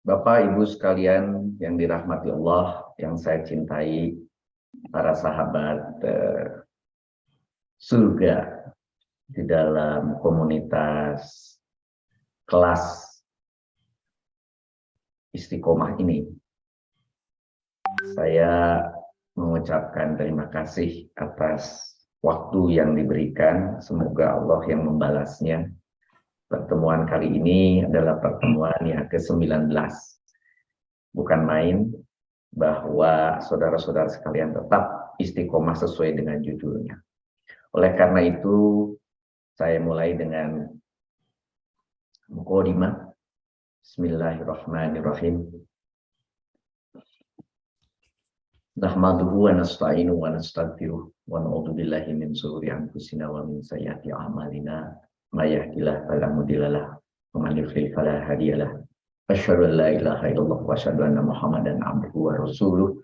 Bapak, Ibu sekalian yang dirahmati Allah, yang saya cintai, para sahabat surga di dalam komunitas kelas Istiqomah ini. Saya mengucapkan terima kasih atas waktu yang diberikan. Semoga Allah yang membalasnya. Pertemuan kali ini adalah pertemuan yang ke-19. Bukan main bahwa saudara-saudara sekalian tetap istiqomah sesuai dengan judulnya. Oleh karena itu, saya mulai dengan muqaddimah. Bismillahirrahmanirrahim. Nahmaduhu wa nasta'inu wa nastaghfiruh wa na'udzu billahi min shururi anfusina wa min sayyiati a'malina. May yahdihillahu fala mudhillalah wa man yudhlil fala hadiyalah. Asyhadu an la ilaha illallah wa asyhadu anna Muhammadan abduhu wa rasuluh.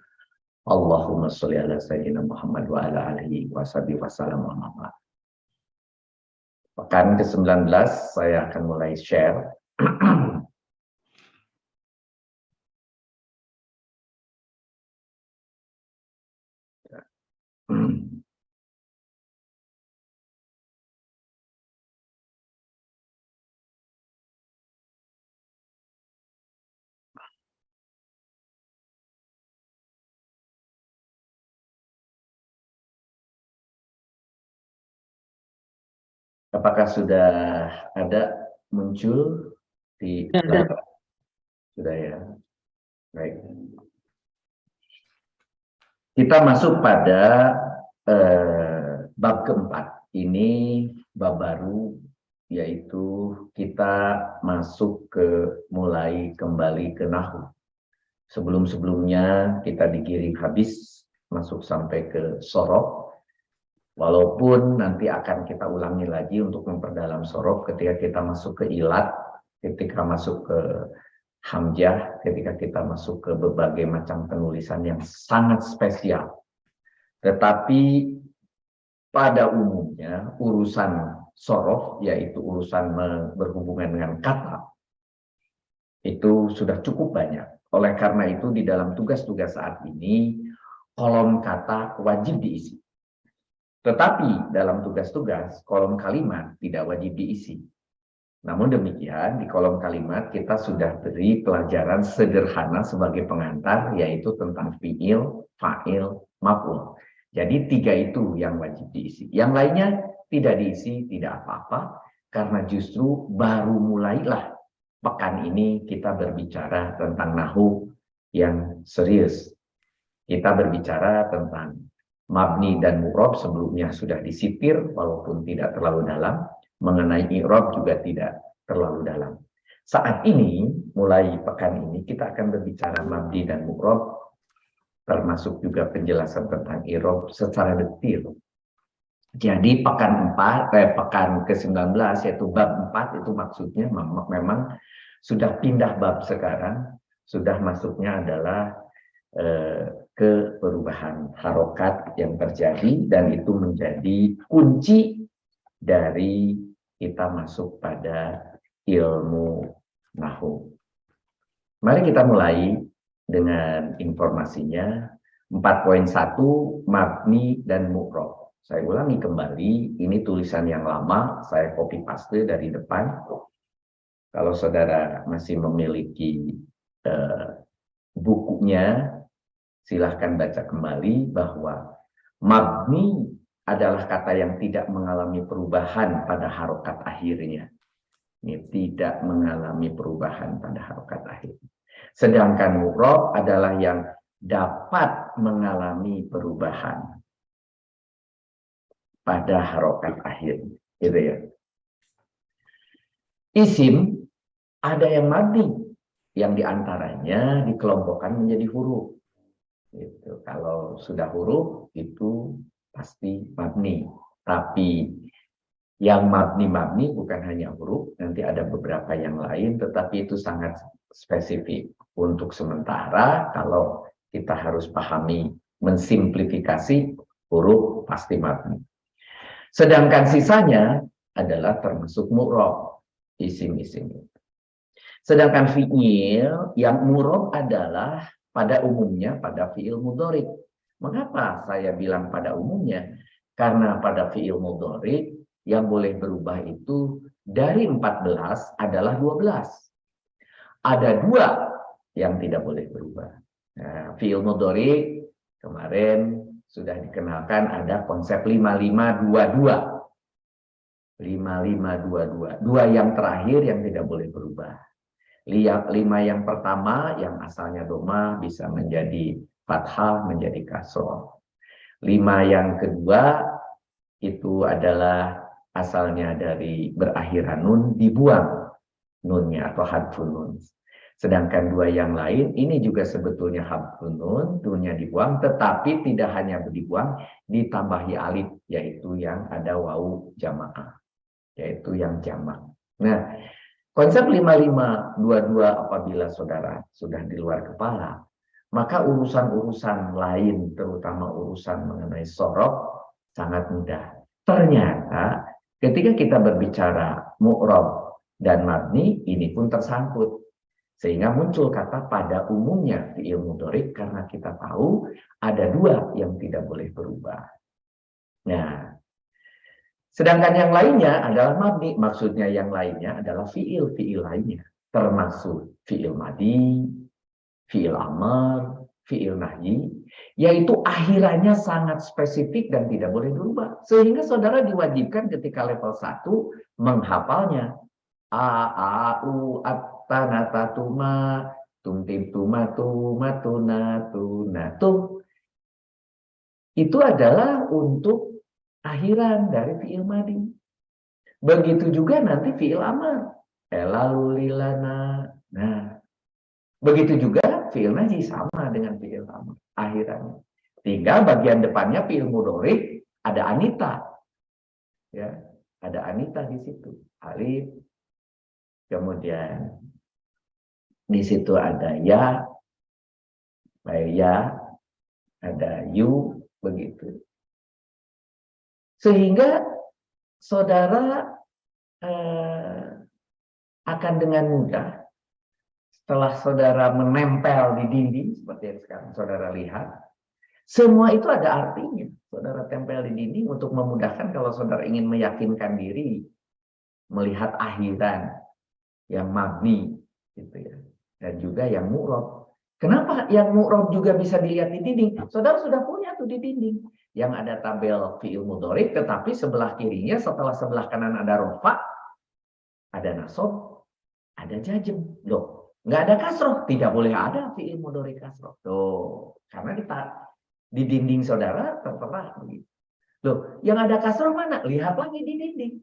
Allahumma sholli ala sayyidina Muhammad wa ala alihi wa sahbihi wasallam. Pekan ke-19 saya akan mulai share apakah sudah ada muncul di sudah ya. Baik. Kita masuk pada bab keempat. Ini bab baru, yaitu kita masuk ke mulai kembali ke nahwu. Sebelum-sebelumnya kita digiring habis masuk sampai ke sorof. Walaupun nanti akan kita ulangi lagi untuk memperdalam sorof ketika kita masuk ke ilat, ketika masuk ke hamzah, ketika kita masuk ke berbagai macam penulisan yang sangat spesial. Tetapi pada umumnya urusan sorof, yaitu urusan berhubungan dengan kata, itu sudah cukup banyak. Oleh karena itu di dalam tugas-tugas saat ini, kolom kata wajib diisi. Tetapi dalam tugas-tugas, kolom kalimat tidak wajib diisi. Namun demikian, di kolom kalimat kita sudah beri pelajaran sederhana sebagai pengantar, yaitu tentang fi'il, fa'il, maf'ul. Jadi 3 itu yang wajib diisi. Yang lainnya tidak diisi, tidak apa-apa, karena justru baru mulailah pekan ini kita berbicara tentang nahwu yang serius. Kita berbicara tentang mabni dan mu'rab, sebelumnya sudah disitir walaupun tidak terlalu dalam. Mengenai i'rab juga tidak terlalu dalam. Saat ini, mulai pekan ini, kita akan berbicara mabni dan mu'rab, termasuk juga penjelasan tentang i'rab secara detail. Jadi pekan ke-19, yaitu bab 4, itu maksudnya memang sudah pindah bab sekarang, sudah masuknya adalah ke perubahan harokat yang terjadi, dan itu menjadi kunci dari kita masuk pada ilmu nahwu. Mari kita mulai dengan informasinya. 4.1 mabni dan mu'rab. Saya ulangi kembali, ini tulisan yang lama, saya copy paste dari depan. Kalau saudara masih memiliki bukunya, silahkan baca kembali bahwa mabni adalah kata yang tidak mengalami perubahan pada harokat akhirnya. Ini tidak mengalami perubahan pada harokat akhirnya. Sedangkan mu'rab adalah yang dapat mengalami perubahan pada harokat akhirnya. Gitu ya. Isim ada yang mabni, yang diantaranya dikelompokkan menjadi huruf. Gitu. Kalau sudah huruf itu pasti mabni. Tapi yang mabni bukan hanya huruf, nanti ada beberapa yang lain, tetapi itu sangat spesifik. Untuk sementara, kalau kita harus pahami mensimplifikasi, huruf pasti mabni. Sedangkan sisanya adalah termasuk mu'rab, isim-isim. Sedangkan fi'il yang murob adalah pada umumnya pada fi'il mudhari. Mengapa saya bilang pada umumnya? Karena pada fi'il mudhari yang boleh berubah itu dari 14 adalah 12. Ada 2 yang tidak boleh berubah. Nah, fi'il mudhari kemarin sudah dikenalkan ada konsep 5522. 5522. 2 yang terakhir yang tidak boleh berubah. 5 yang pertama yang asalnya doma bisa menjadi fathah, menjadi kasroh. 5 yang kedua itu adalah asalnya dari berakhiran nun, dibuang nunnya atau hadfun nun. Sedangkan 2 yang lain ini juga sebetulnya hadfun nun, nunnya dibuang, tetapi tidak hanya dibuang, ditambahi alif, yaitu yang ada wawu jamaah, yaitu yang jamak. Nah, konsep 5522 apabila saudara sudah di luar kepala, maka urusan-urusan lain, terutama urusan mengenai sorof, sangat mudah. Ternyata ketika kita berbicara mu'rob dan mabni, ini pun tersangkut. Sehingga muncul kata pada umumnya fi'il mudhari karena kita tahu ada 2 yang tidak boleh berubah. Nah, sedangkan yang lainnya adalah mabni, maksudnya yang lainnya adalah fi'il lainnya, termasuk fi'il madi, fi'il amar, fi'il nahyi, yaitu akhirannya sangat spesifik dan tidak boleh berubah. Sehingga saudara diwajibkan ketika level 1 menghafalnya. U, atta, nata, tuma, tumtim, tuma, tuma, tuna, tuna, tum. Itu adalah untuk akhiran dari fi'il madi. Begitu juga nanti fi'il amar. Lalu lilana. Nah, begitu juga fi'il nahyi sama dengan fi'il amar akhirannya. Tinggal bagian depannya fi'il mudhari ada anita. Ya, ada anita di situ. Alif. Kemudian di situ ada ya. Ya, ada yu, begitu. Sehingga saudara akan dengan mudah setelah saudara menempel di dinding seperti yang sekarang saudara lihat, semua itu ada artinya. Saudara tempel di dinding untuk memudahkan kalau saudara ingin meyakinkan diri melihat akhiran yang mabni gitu ya. Dan juga yang mu'rob. Kenapa yang mu'rob juga bisa dilihat di dinding? Saudara sudah punya tuh di dinding. Yang ada tabel fi'il mudhari, tetapi sebelah kirinya setelah sebelah kanan ada rofa, ada nasob, ada jazm. Loh, nggak ada kasroh, tidak boleh ada fi'il mudhari kasroh. Tuh, karena kita di dinding saudara tertera begitu. Loh, yang ada kasroh mana? Lihat lagi di dinding.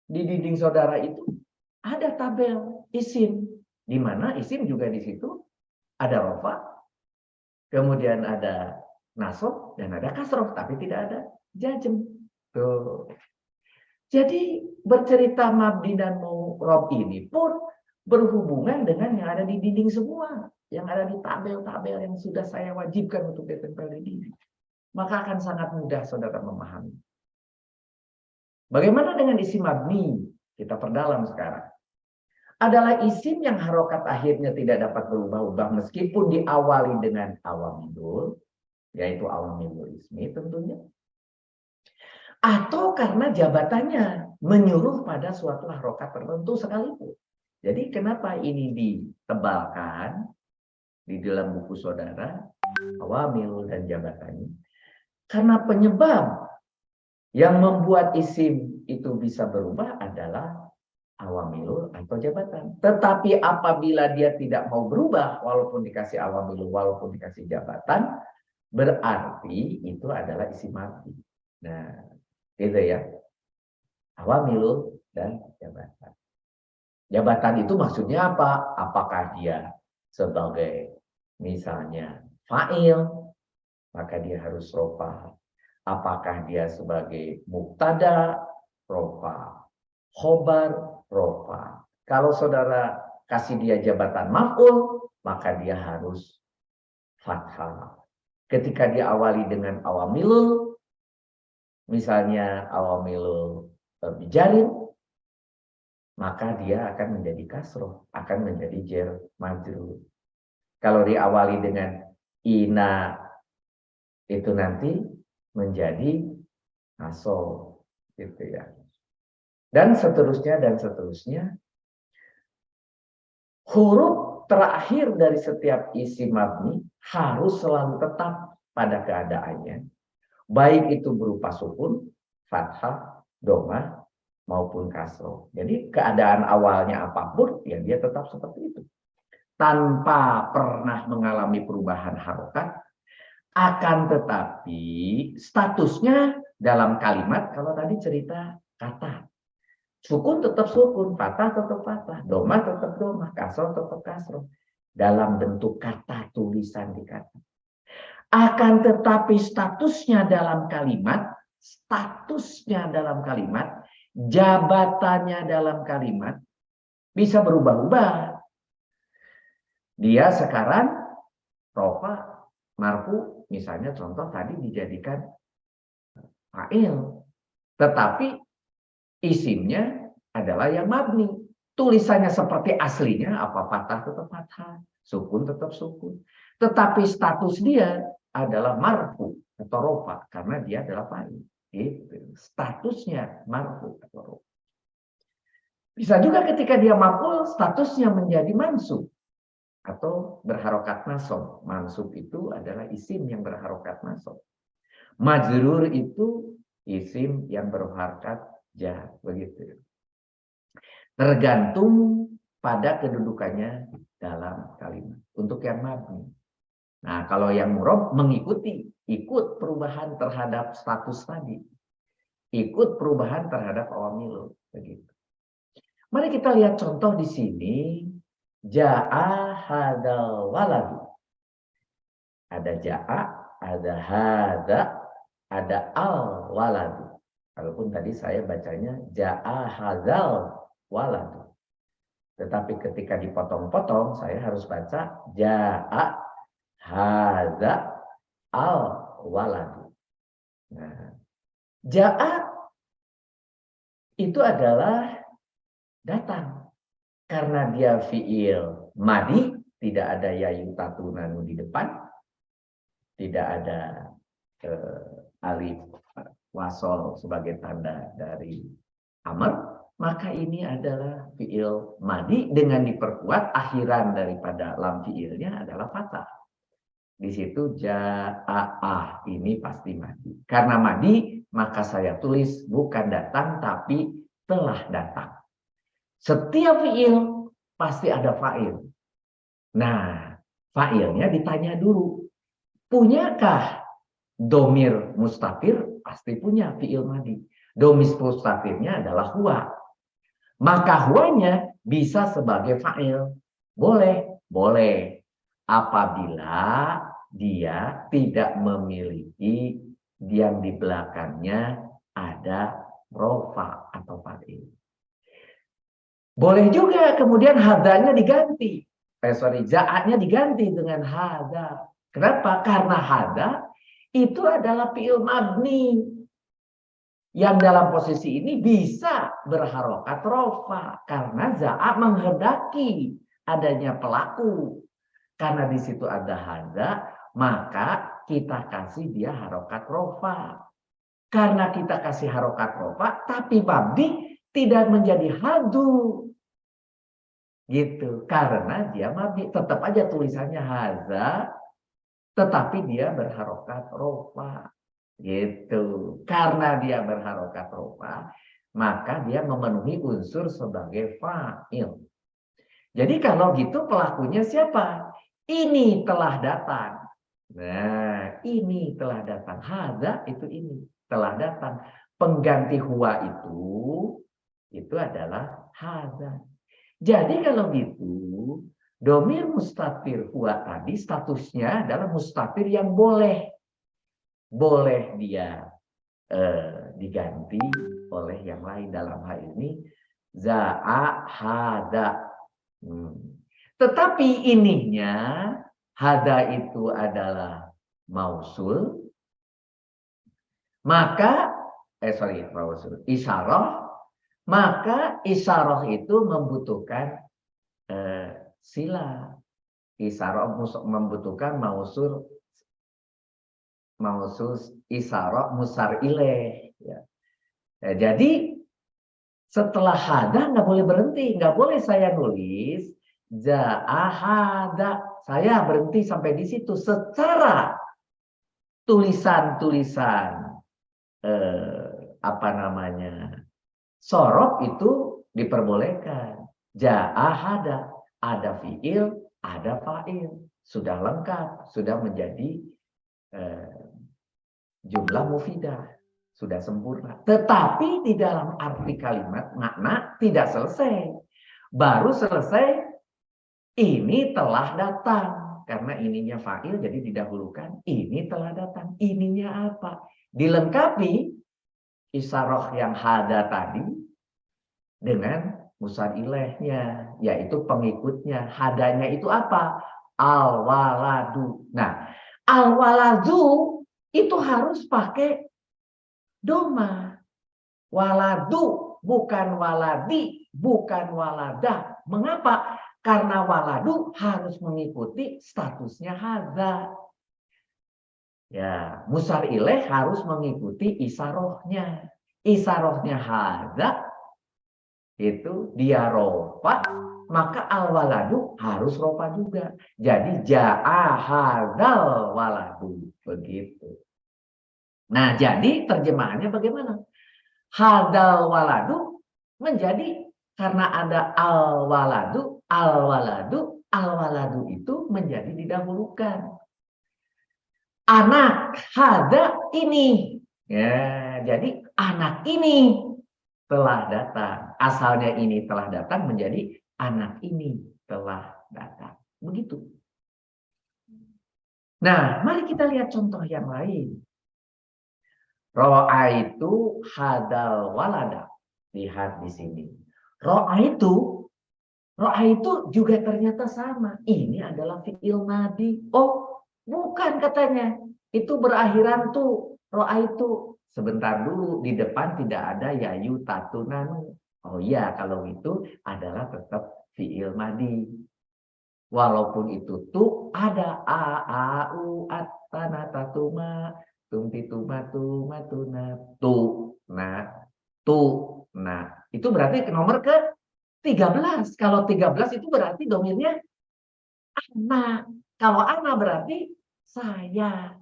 Di dinding saudara itu ada tabel isim, di mana isim juga di situ ada rofa, kemudian ada nasob dan ada kasroh, tapi tidak ada jazm. Tuh. Jadi bercerita mabni dan mu'rob ini pun berhubungan dengan yang ada di dinding semua, yang ada di tabel-tabel yang sudah saya wajibkan untuk ditempel di dinding. Maka akan sangat mudah saudara memahami. Bagaimana dengan isim mabni? Kita perdalam sekarang. Adalah isim yang harokat akhirnya tidak dapat berubah-ubah meskipun diawali dengan awamilul, yaitu awamilul ismi tentunya. Atau karena jabatannya menyuruh pada suatu harokat tertentu sekalipun. Jadi kenapa ini ditebalkan di dalam buku saudara, awamilul dan jabatannya? Karena penyebab yang membuat isim itu bisa berubah adalah awamilul atau jabatan. Tetapi apabila dia tidak mau berubah, walaupun dikasih awamilul, walaupun dikasih jabatan, berarti itu adalah isim mati. Nah, gitu ya. Awamilul dan jabatan. Jabatan itu maksudnya apa? Apakah dia sebagai misalnya fa'il, maka dia harus rofa. Apakah dia sebagai mubtada, rofa. Khobar, rofa. Kalau saudara kasih dia jabatan maf'ul, maka dia harus fathah. Ketika diawali dengan awamilul, misalnya awamilul bijarin, maka dia akan menjadi kasroh, akan menjadi jer majrur. Kalau diawali dengan ina, itu nanti menjadi nasab, gitu ya. Dan seterusnya dan seterusnya. Huruf terakhir dari setiap isim mabni harus selalu tetap pada keadaannya, baik itu berupa sukun, fathah, domah maupun kasroh. Jadi keadaan awalnya apapun, ya dia tetap seperti itu, tanpa pernah mengalami perubahan harokat. Akan tetapi statusnya dalam kalimat, kalau tadi cerita kata, sukun tetap sukun, fathah tetap fathah, domah tetap domah, kasroh tetap kasroh. Dalam bentuk kata, tulisan di kata. Akan tetapi statusnya dalam kalimat, jabatannya dalam kalimat bisa berubah-ubah. Dia sekarang rofa, marfu, misalnya contoh tadi dijadikan fa'il, tetapi isimnya adalah yang mabni. Tulisannya seperti aslinya, apa fathah tetap fathah, sukun tetap sukun. Tetapi status dia adalah marfu atau rofa karena dia adalah fa'il. Gitu. Statusnya marfu atau rofa. Bisa juga ketika dia maf'ul, statusnya menjadi mansub atau berharokat nasab. Mansub itu adalah isim yang berharokat nasab. Majrur itu isim yang berharokat jar, begitu. Tergantung pada kedudukannya dalam kalimat. Untuk yang mabni. Nah, kalau yang murob mengikuti, ikut perubahan terhadap status tadi. Ikut perubahan terhadap awamil, begitu. Mari kita lihat contoh di sini. Ja'a hadal waladu. Ada ja'a, ada hada, ada al waladu. Walaupun tadi saya bacanya ja'a hadal waladu. Tetapi ketika dipotong-potong, saya harus baca ja'a hadza al waladu. Nah, ja'a itu adalah datang. Karena dia fi'il madi, tidak ada ya yutatuna di depan, tidak ada alif wasol sebagai tanda dari amr, maka ini adalah fi'il madi dengan diperkuat akhiran daripada lam fi'ilnya adalah fathah. Di situ ja'a'ah ini pasti madi. Karena madi, maka saya tulis bukan datang tapi telah datang. Setiap fi'il pasti ada fa'il. Nah, fa'ilnya ditanya dulu. Punyakah domir mustatir? Pasti punya fi'il madi. Domir mustatirnya adalah huwa. Maka huwanya bisa sebagai fa'il. Boleh, boleh. Apabila dia tidak memiliki yang di belakangnya ada rofa atau fa'il. Boleh juga kemudian hadanya diganti. Ja'anya diganti dengan hada. Kenapa? Karena hada itu adalah fi'il mabni. Yang dalam posisi ini bisa berharokat rofa. Karena za'a menghendaki adanya pelaku. Karena di situ ada hada, maka kita kasih dia harokat rofa. Karena kita kasih harokat rofa, tapi mabni tidak menjadi hadu. Gitu. Karena dia mabni. Tetap aja tulisannya haza, tetapi dia berharokat rofa. Gitu. Karena dia berharokat rofa, maka dia memenuhi unsur sebagai fa'il. Jadi kalau gitu pelakunya siapa? Ini telah datang. Nah, ini telah datang. Haza itu ini. Telah datang. Pengganti huwa itu adalah haza. Jadi kalau gitu, domir mustatir huwa tadi statusnya adalah mustatir yang boleh. Boleh dia diganti oleh yang lain. Dalam hal ini, za'a hada. Tetapi ininya, hada itu adalah mausul. Maka, isyarah. Maka isyarah itu membutuhkan sila. Isyarah membutuhkan mausul isyarah musar ilaih. Ya. Jadi setelah hada nggak boleh berhenti, nggak boleh saya nulis hada, saya berhenti sampai di situ. Secara tulisan-tulisan apa namanya sorof itu diperbolehkan. Hada, ada fiil, ada fa'il, sudah lengkap, sudah menjadi jumlah mufidah, sudah sempurna. Tetapi di dalam arti kalimat makna tidak selesai. Baru selesai ini telah datang. Karena ininya fa'il jadi didahulukan. Ini telah datang. Ininya apa? Dilengkapi isyarah yang hada tadi dengan musad ilaihnya, yaitu pengikutnya. Hadanya itu apa? Al-waladu. Nah, al-waladu itu harus pakai doma. Waladu, bukan waladi, bukan walada. Mengapa? Karena waladu harus mengikuti statusnya hadza. Ya, musar ilaih harus mengikuti isarohnya. Isarohnya hadza itu dia rofa, maka al-waladu harus rofa juga. Jadi ja'a hadzal waladu. Begitu. Nah, jadi terjemahannya bagaimana? Hadzal waladu menjadi karena ada al-waladu, al-waladu, al-waladu itu menjadi didahulukan. Anak hadza ini. Ya, jadi anak ini telah datang. Asalnya ini telah datang menjadi anak ini telah datang. Begitu. Nah, mari kita lihat contoh yang lain. Ro'aitu hadal walada. Lihat di sini. Ro'aitu juga ternyata sama. Ini adalah fi'il madi. Oh, bukan katanya. Itu berakhiran tuh. Ro'aitu. Sebentar dulu. Di depan tidak ada yayu tatunanu. Oh iya, kalau itu adalah tetap fi'il madi. Walaupun itu tuh ada a, u, at, tana, tatuma, tumtituma, matuna, tu, nah, itu berarti nomor ke 13. Kalau 13 itu berarti domirnya anak. Kalau anak berarti saya.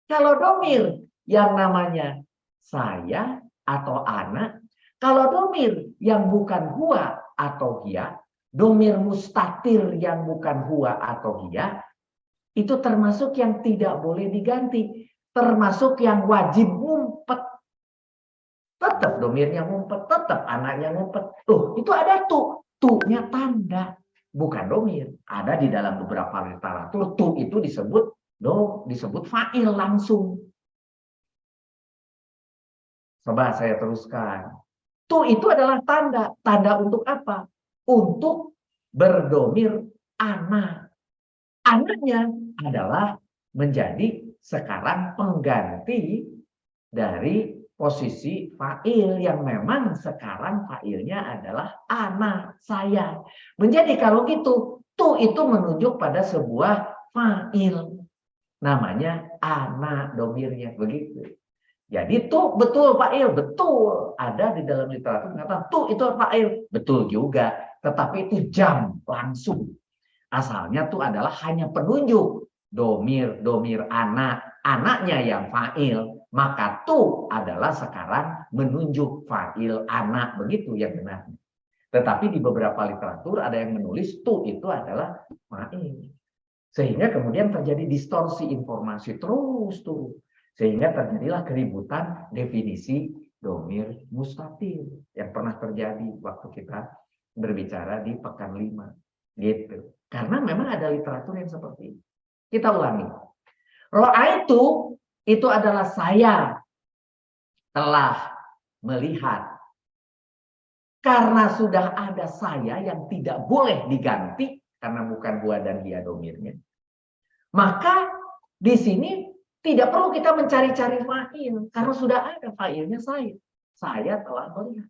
Kalau domir yang namanya saya atau anak, kalau domir yang bukan huwa atau hiya, domir mustatir yang bukan huwa atau hiya, itu termasuk yang tidak boleh diganti. Termasuk yang wajib ngumpet. Tetap domirnya ngumpet, tetap anaknya ngumpet. Tuh, itu ada tuh. Tuh-nya tanda. Bukan domir. Ada di dalam beberapa literatur. Tuh itu disebut fa'il langsung. Coba saya teruskan. Tuh itu adalah tanda. Tanda untuk apa? Untuk berdomir anak. Anaknya adalah menjadi sekarang pengganti dari posisi fa'il yang memang sekarang fa'ilnya adalah anak saya. Menjadi kalau gitu, tuh itu menunjuk pada sebuah fa'il. Namanya anak domirnya. Begitu. Jadi tuh betul fa'il. Betul. Ada di dalam literatur mengatakan tuh itu fa'il. Betul juga. Tetapi itu jam langsung. Asalnya tuh adalah hanya penunjuk domir anaknya yang fa'il, maka tuh adalah sekarang menunjuk fa'il anak, begitu yang benar. Tetapi di beberapa literatur ada yang menulis tuh itu adalah fa'il, sehingga kemudian terjadi distorsi informasi terus tuh, sehingga terjadilah keributan definisi domir mustatir yang pernah terjadi waktu kita berbicara di pekan 5, gitu. Karena memang ada literatur yang seperti ini. Kita ulangi. Ro'aitu itu adalah saya telah melihat. Karena sudah ada saya yang tidak boleh diganti karena bukan huwa dan hiya domirnya. Maka di sini tidak perlu kita mencari-cari fa'il karena sudah ada fa'ilnya saya. Saya telah melihat.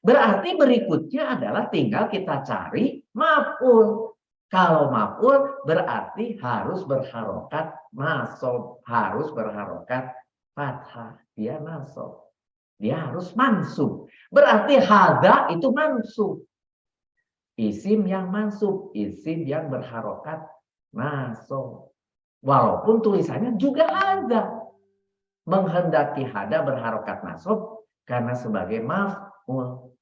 Berarti berikutnya adalah tinggal kita cari maf'ul. Kalau maf'ul berarti harus berharokat nasab, harus berharokat fathah. Dia nasab. Dia harus mansub. Berarti hada itu mansub. Isim yang mansub, isim yang berharokat nasab. Walaupun tulisannya juga ada. Menghendaki hada berharokat nasab karena sebagai maf'ul.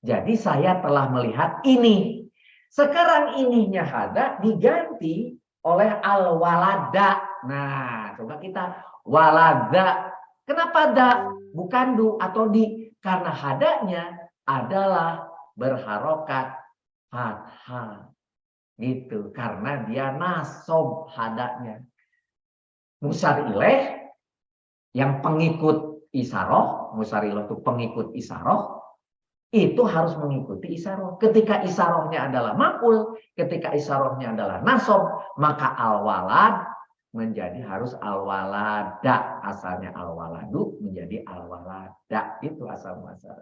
Jadi saya telah melihat ini. Sekarang ininya hada diganti oleh al-walada. Nah, coba kita walada. Kenapa da? Bukan du atau di. Karena hadanya adalah berharokat fathah. Gitu. Karena dia nasob hadanya. Musar ilaih yang pengikut isaroh. Musar ilaih itu pengikut isaroh. Itu harus mengikuti isaroh. Ketika isarohnya adalah maf'ul, ketika isarohnya adalah nasob, maka al-walad menjadi harus al-walada. Asalnya al-waladu menjadi al-walada. Itu asal muasal.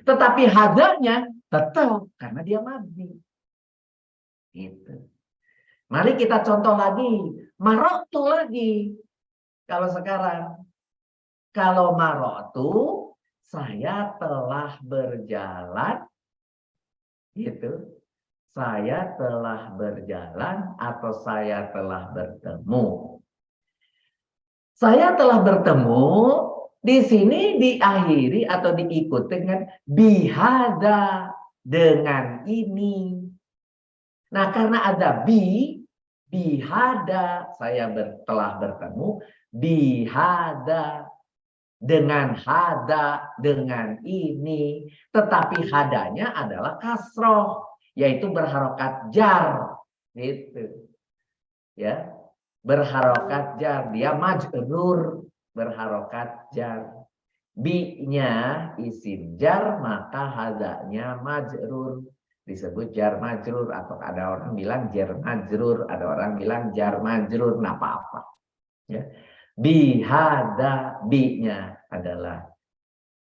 Tetapi hadanya tetap karena dia mabni. Gitu. Mari kita contoh lagi. Maroktu lagi. Kalau sekarang. Kalau maroktu, saya telah berjalan. Gitu. Saya telah berjalan atau saya telah bertemu. Saya telah bertemu di sini diakhiri atau diikuti dengan bihada, dengan ini. Nah, karena ada bihada, saya telah bertemu bihada, dengan hada, dengan ini. Tetapi hadanya adalah kasroh, yaitu berharokat jar, gitu, ya, berharokat jar, dia majrur, berharokat jar. Bi-nya isim jar, maka hadanya majrur, disebut jar majrur, atau ada orang bilang jar majrur, ada orang bilang jar majrur, nah apa-apa, ya. Bihada, bi-nya adalah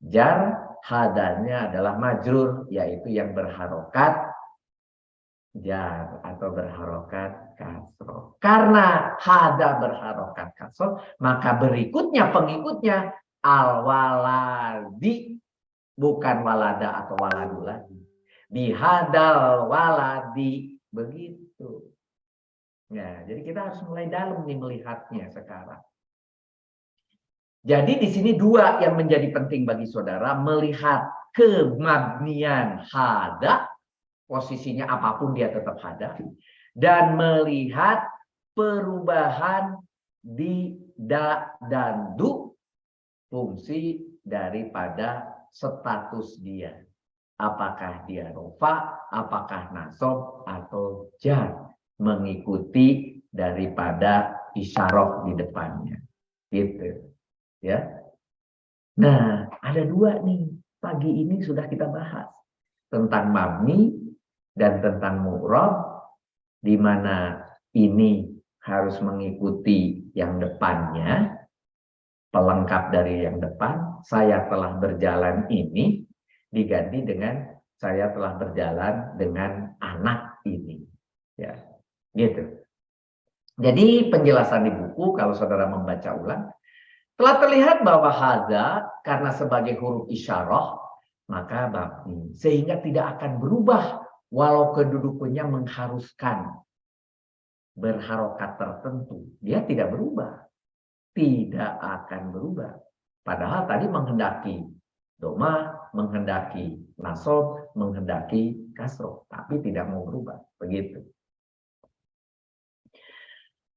jar, hadanya adalah majrur, yaitu yang berharokat jar atau berharokat kasroh. Karena hada berharokat kasroh, maka berikutnya pengikutnya al-waladi, bukan walada atau waladu lagi. Bihadal waladi, begitu. Ya, jadi kita harus mulai dalam nih melihatnya sekarang. Jadi di sini dua yang menjadi penting bagi saudara, melihat kemabnian hada, posisinya apapun dia tetap hada, dan melihat perubahan di da dan du, fungsi daripada status dia. Apakah dia rofa, apakah nasob, atau jar, mengikuti daripada isyarah di depannya. Gitu. Ya. Nah, ada dua nih. Pagi ini sudah kita bahas tentang mabni dan tentang mu'rab, di mana ini harus mengikuti yang depannya, pelengkap dari yang depan. Saya telah berjalan ini diganti dengan saya telah berjalan dengan anak ini. Ya, gitu. Jadi penjelasan di buku kalau saudara membaca ulang, telah terlihat bahwa hada karena sebagai huruf isyarah maka mabni, sehingga tidak akan berubah walau kedudukannya mengharuskan berharokat tertentu. Dia tidak berubah, tidak akan berubah. Padahal tadi menghendaki doma, menghendaki nasob, menghendaki kasroh, tapi tidak mau berubah. Begitu.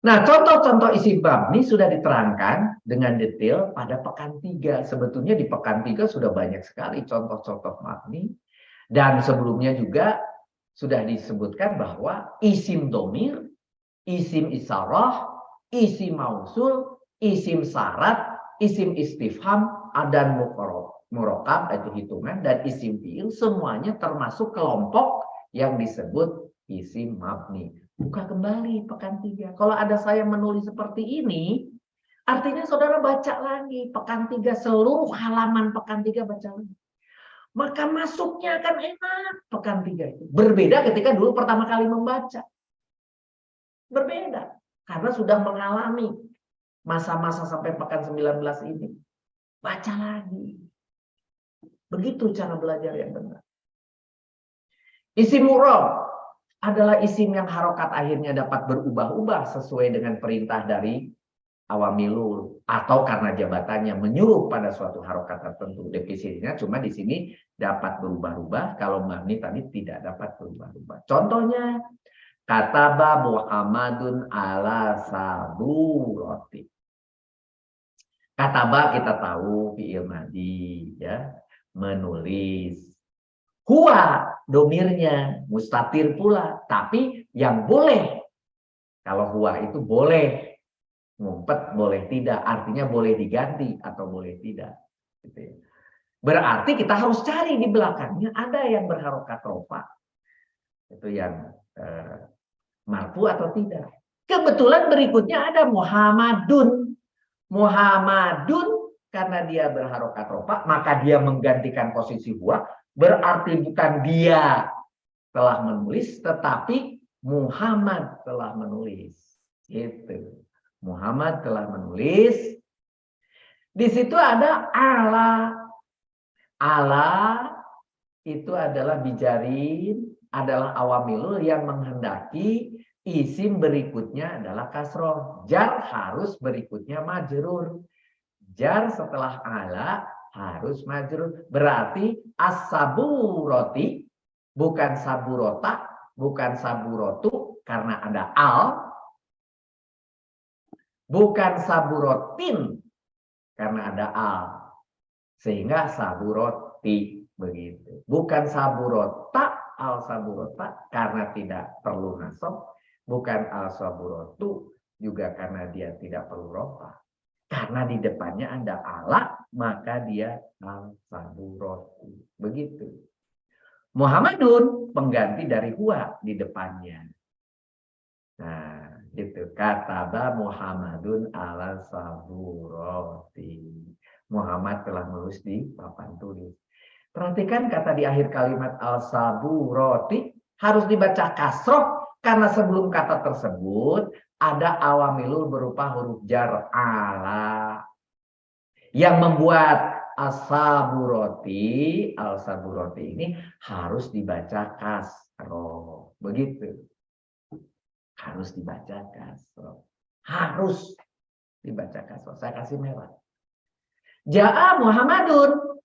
Nah, contoh-contoh isim mabni sudah diterangkan dengan detail pada pekan 3. Sebetulnya di pekan 3 sudah banyak sekali contoh-contoh mabni. Dan sebelumnya juga sudah disebutkan bahwa isim domir, isim isyarah, isim mausul, isim syarat, isim istifham, dan murokab itu hitungan, dan isim fi'il semuanya termasuk kelompok yang disebut isim mabni. Buka kembali pekan 3. Kalau ada saya menulis seperti ini, artinya saudara baca lagi pekan 3, seluruh halaman pekan 3 baca lagi. maka masuknya akan enak pekan 3 itu. Berbeda ketika dulu pertama kali membaca. Berbeda. Karena sudah mengalami masa-masa sampai pekan 19 ini. Baca lagi. Begitu cara belajar yang benar. Isim mu'rab adalah isim yang harokat akhirnya dapat berubah-ubah sesuai dengan perintah dari awamilul atau karena jabatannya menyuruh pada suatu harokat tertentu. Definisinya cuma di sini dapat berubah-ubah, kalau mabni tadi tidak dapat berubah-ubah. Contohnya kataba Muhammadun ala saburoti. Kataba kita tahu fi'il madhi ya, menulis. Huwa domirnya mustatir pula, tapi yang boleh kalau huwa itu boleh ngumpet boleh tidak, artinya boleh diganti atau boleh tidak. Gitu ya. Berarti kita harus cari di belakangnya ada yang berharokat rofa. Itu yang marfu atau tidak. Kebetulan berikutnya ada Muhammadun. Muhammadun karena dia berharokat rofa, maka dia menggantikan posisi huwa. Berarti bukan dia telah menulis, tetapi Muhammad telah menulis. Gitu. Muhammad telah menulis. Di situ ada ala. Ala itu adalah bijarin, adalah awamilul yang menghendaki isim berikutnya adalah kasroh. Jar harus berikutnya majrur. Jar setelah ala harus majrur. Berarti as-saburoti bukan saburota, bukan saburotu karena ada al. Bukan saburotin karena ada al. Sehingga saburoti begitu. Bukan saburota, al saburota karena tidak perlu nasab. Bukan al saburotu juga karena dia tidak perlu rofa. Karena di depannya ada ala, maka dia al saburoti. Begitu. Muhammadun pengganti dari huwa di depannya. Nah, itu kataba Muhammadun ala saburoti. Muhammad telah menulis di papan tulis. Perhatikan kata di akhir kalimat al saburoti harus dibaca kasroh karena sebelum kata tersebut ada awamilul berupa huruf jar ala yang membuat as-saburoti, al-saburoti ini harus dibaca kasroh. Begitu. Harus dibaca kasroh. Harus dibaca kasroh. Saya kasih merah. Ja'a Muhammadun.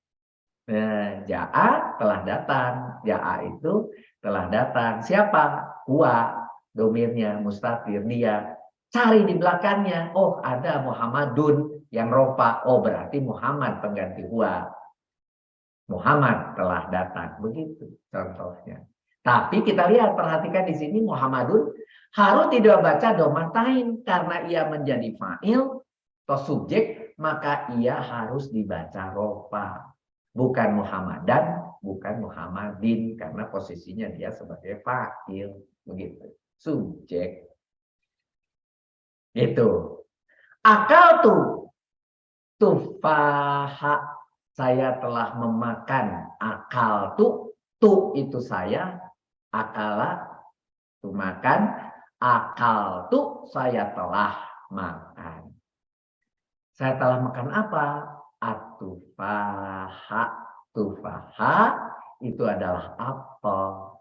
Nah, Ja'a telah datang. Ja'a itu telah datang. Siapa? Huwa. Domirnya mustatir. Dia. Cari di belakangnya. Oh, ada Muhammadun yang rofa. Oh, berarti Muhammad pengganti huwa. Muhammad telah datang. Begitu contohnya. Tapi kita lihat, perhatikan di sini Muhammadun harus tidak baca domatain karena ia menjadi fa'il atau subjek, maka ia harus dibaca rofa. Bukan Muhammadan, bukan Muhammadin karena posisinya dia sebagai fa'il, begitu. Subjek. Gitu. Akal tufaha, saya telah memakan. Akal tu itu saya, akala tu makan, akal tu saya telah makan. Saya telah makan apa? Atufaha. Tufaha itu adalah apel.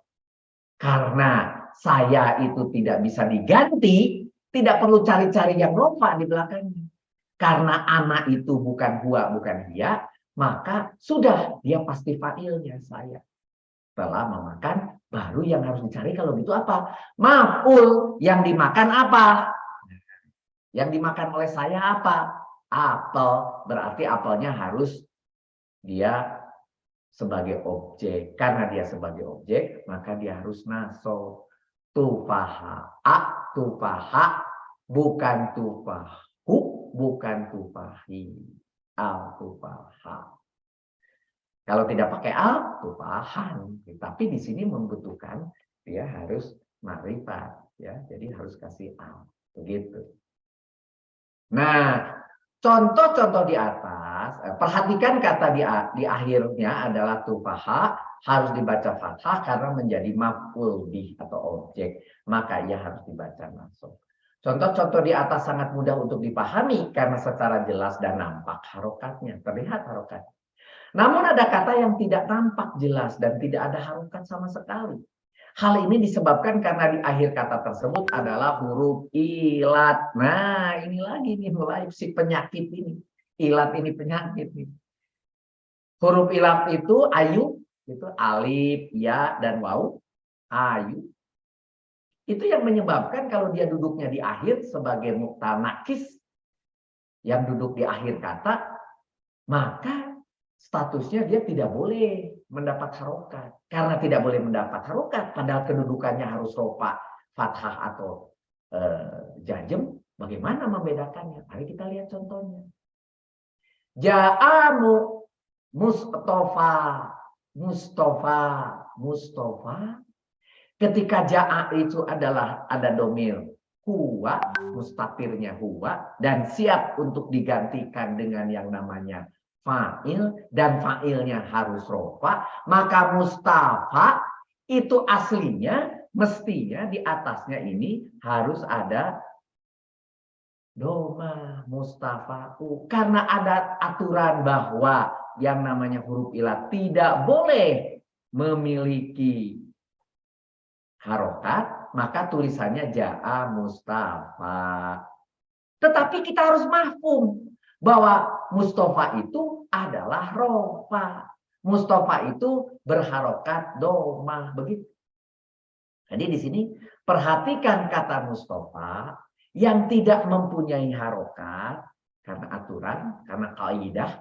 Karena saya itu tidak bisa diganti, tidak perlu cari-cari yang rofa di belakangnya. Karena anak itu bukan huwa, bukan dia, maka sudah dia pasti fa'ilnya saya. Telah memakan, baru yang harus dicari kalau gitu apa? Maf'ul, yang dimakan apa? Yang dimakan oleh saya apa? Apel, berarti apelnya harus dia sebagai objek. Karena dia sebagai objek, maka dia harus naso. Tufaha, tufaha, bukan tufahu, bukan tufahi. Al-tufaha. Kalau tidak pakai al, tufahan. Tapi di sini membutuhkan dia harus ma'rifat, ya. Jadi harus kasih al. Begitu. Nah, contoh-contoh di atas, perhatikan kata di akhirnya adalah tufaha, harus dibaca fathah karena menjadi maf'ul bih atau objek, maka ia harus dibaca nasab. Contoh-contoh di atas sangat mudah untuk dipahami karena secara jelas dan nampak harokatnya, terlihat harokat. Namun ada kata yang tidak nampak jelas dan tidak ada harokat sama sekali. Hal ini disebabkan karena di akhir kata tersebut adalah huruf ilat. Nah, ini lagi nih mulai si penyakit ini. Ilat ini penyakit nih. Huruf ilat itu ayu, itu alif, ya, dan waw. Ayu. Itu yang menyebabkan kalau dia duduknya di akhir sebagai muktanakis, yang duduk di akhir kata, maka statusnya dia tidak boleh mendapat harokat. Karena tidak boleh mendapat harokat, padahal kedudukannya harus rofa, fathah atau jajem, bagaimana membedakannya? Mari kita lihat contohnya. Ja'amu Mustafa, Mustafa, Mustafa. Ketika ja'a itu adalah ada domir huwa, mustafirnya huwa, dan siap untuk digantikan dengan yang namanya fa'il, dan fa'ilnya harus rofa, maka Mustafa itu aslinya mestinya di atasnya ini harus ada doma mustafa'u. Karena ada aturan bahwa yang namanya huruf ilat tidak boleh memiliki harokat, maka tulisannya ja'a Mustafa. Tetapi kita harus mafhum bahwa Mustafa itu adalah rofa. Mustafa itu berharokat domah, begitu. Jadi di sini perhatikan kata Mustafa yang tidak mempunyai harokat karena aturan, karena kaidah,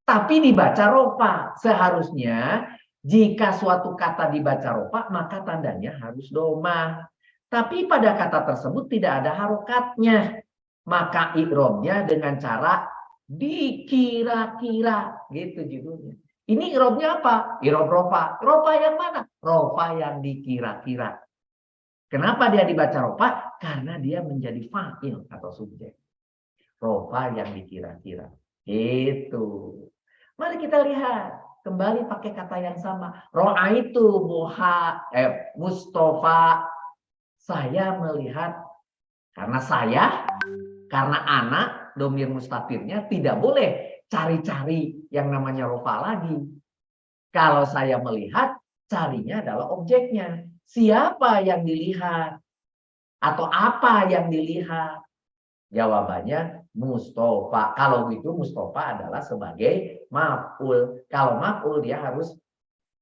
tapi dibaca rofa. Seharusnya jika suatu kata dibaca rofa, maka tandanya harus domah. Tapi pada kata tersebut tidak ada harokatnya. Maka i'robnya dengan cara dikira-kira. Gitu judulnya. Ini i'robnya apa? I'rob rofa. Rofa yang mana? Rofa yang dikira-kira. Kenapa dia dibaca rofa? Karena dia menjadi fa'il atau subjek. Rofa yang dikira-kira. Itu. Mari kita lihat. Kembali pakai kata yang sama. Ro'aitu Mustafa. Saya melihat. Karena saya, karena anak, domir mustafirnya tidak boleh cari-cari yang namanya rofa lagi. Kalau saya melihat, carinya adalah objeknya. Siapa yang dilihat? Atau apa yang dilihat? Jawabannya Mustafa. Kalau begitu Mustafa adalah sebagai maf'ul. Kalau maf'ul dia harus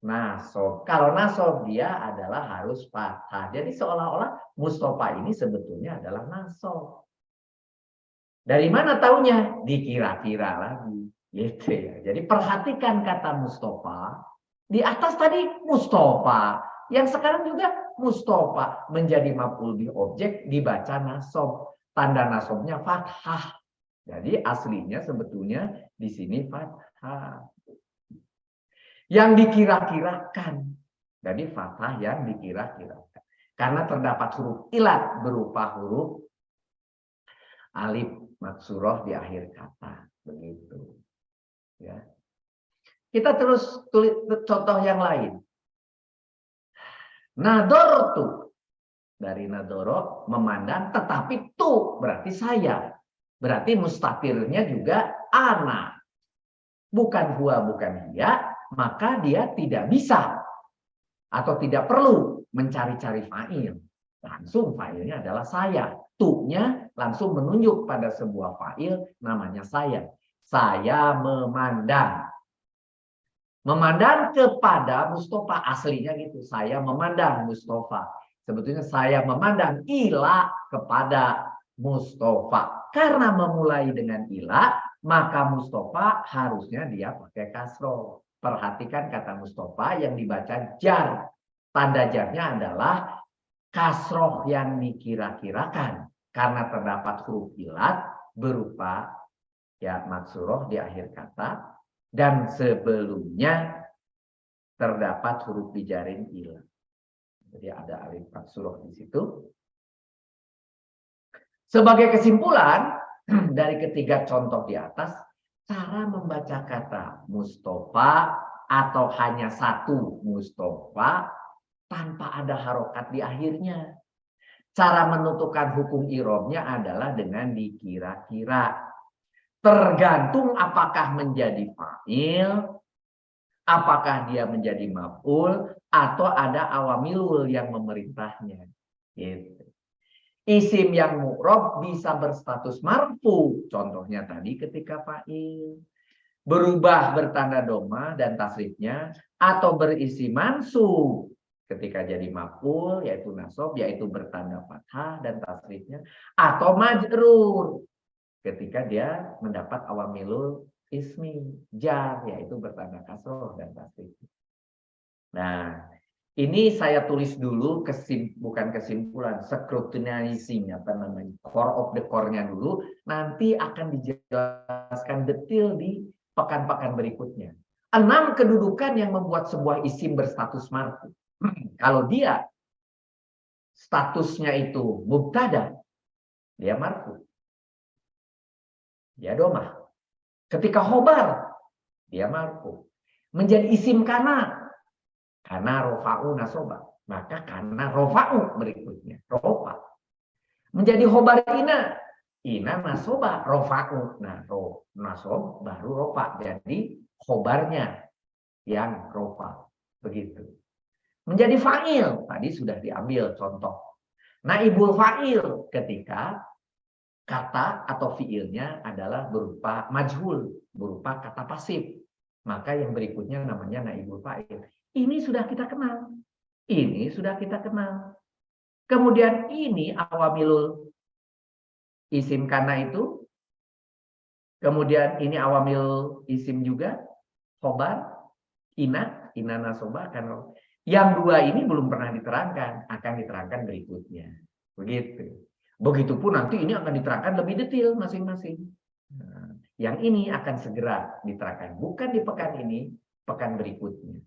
nasob. Kalau nasob dia adalah harus fathah. Jadi seolah-olah Mustafa ini sebetulnya adalah nasob. Dari mana taunya? Dikira-kira lagi. Gitu ya. Jadi perhatikan kata Mustafa. Di atas tadi Mustafa. Yang sekarang juga Mustafa menjadi maf'ul bih objek dibaca nasob. Tanda nasobnya fathah. Jadi aslinya sebetulnya di sini fathah. Yang dikira-kirakan. Jadi fathah yang dikira-kirakan. Karena terdapat huruf ilat berupa huruf alif maksuroh di akhir kata. Begitu. Ya. Kita terus tulis contoh yang lain. Nadortu. Dari nadoro memandang, tetapi tu berarti saya. Berarti mustafirnya juga ana. Bukan huwa, bukan dia, maka dia tidak bisa atau tidak perlu mencari-cari fa'il. Langsung fa'ilnya adalah saya. Tu-nya langsung menunjuk pada sebuah fa'il namanya saya. Saya memandang. Memandang kepada Mustafa, aslinya gitu. Saya memandang Mustafa. Sebetulnya saya memandang ila kepada Mustafa. Karena memulai dengan ila, maka Mustafa harusnya dia pakai kasroh. Perhatikan kata Mustafa yang dibaca jar. Tanda jarnya adalah kasroh yang dikira-kirakan. Karena terdapat huruf ilat berupa ya maksuroh di akhir kata. Dan sebelumnya terdapat huruf bijarin ila. Jadi ada alif maksuroh di situ. Sebagai kesimpulan, dari ketiga contoh di atas, cara membaca kata Mustafa atau hanya satu Mustafa tanpa ada harokat di akhirnya. Cara menentukan hukum i'rabnya adalah dengan dikira-kira. Tergantung apakah menjadi fa'il, apakah dia menjadi maf'ul, atau ada awamilul yang memerintahnya. Gitu. Isim yang mu'rab bisa berstatus marfu. Contohnya tadi ketika fa'il. Berubah bertanda doma dan tasrifnya. Atau berisi mansub. Ketika jadi maf'ul, yaitu nasab, yaitu bertanda fathah dan tasrifnya. Atau majrur. Ketika dia mendapat awamilul ismi. Jar, yaitu bertanda kasroh dan tasrifnya. Nah, ini saya tulis dulu bukan kesimpulan, scrutinizing apa namanya, core of the core-nya dulu, nanti akan dijelaskan detail di pekan-pekan berikutnya. 6 kedudukan yang membuat sebuah isim berstatus marfu. Kalau dia statusnya itu mubtada, dia marfu. Dia domah. Ketika khobar, dia marfu. Menjadi isim kana, karena rofa'u nasoba. Maka karena rofa'u berikutnya. Rofa. Menjadi khobar ina. Ina nasoba. Rofa'u. Nah, nasob baru rofa. Jadi khobarnya yang rofa. Begitu. Menjadi fa'il. Tadi sudah diambil contoh. Naibul fa'il. Ketika kata atau fiilnya adalah berupa majhul. Berupa kata pasif. Maka yang berikutnya namanya naibul fa'il. Ini sudah kita kenal. Ini sudah kita kenal. Kemudian ini awamilul isim kana itu. Kemudian ini awamil isim juga. Khobar, ina nasoba. Yang dua ini belum pernah diterangkan. Akan diterangkan berikutnya. Begitu. Begitupun nanti ini akan diterangkan lebih detail masing-masing. Nah, yang ini akan segera diterangkan. Bukan di pekan ini, pekan berikutnya.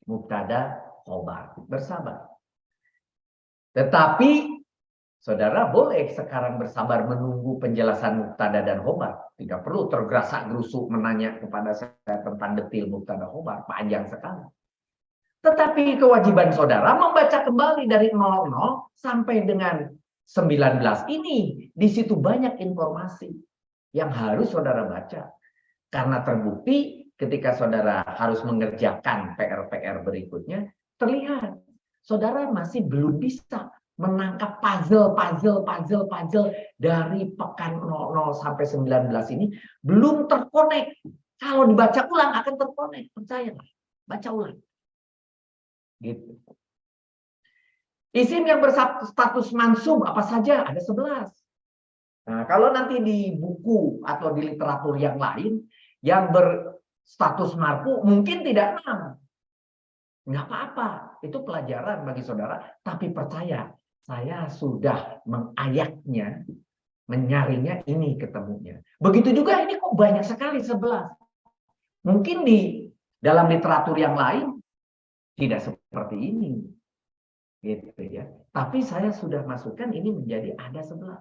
Mubtada, khobar. Bersabar. Tetapi saudara boleh sekarang bersabar menunggu penjelasan mubtada dan khobar. Tidak perlu tergerasak-gerusuk menanya kepada saya tentang detail mubtada khobar. Panjang sekali. Tetapi kewajiban saudara membaca kembali dari 00 sampai dengan 19 ini. Di situ banyak informasi yang harus saudara baca. Karena terbukti ketika saudara harus mengerjakan PR-PR berikutnya, terlihat saudara masih belum bisa menangkap puzzle dari pekan 00 sampai 19 ini belum terkonek. Kalau dibaca ulang akan terkonek, percayalah. Baca ulang. Gitu. Isim yang berstatus mansub apa saja? Ada 11. Nah, kalau nanti di buku atau di literatur yang lain yang berstatus marfu mungkin tidak 6. Nggak apa-apa. Itu pelajaran bagi saudara. Tapi percaya, saya sudah mengayatnya, menyarinya, ini ketemunya. Begitu juga ini kok banyak sekali 11. Mungkin di dalam literatur yang lain tidak seperti ini. Gitu ya. Tapi saya sudah masukkan ini menjadi ada 11.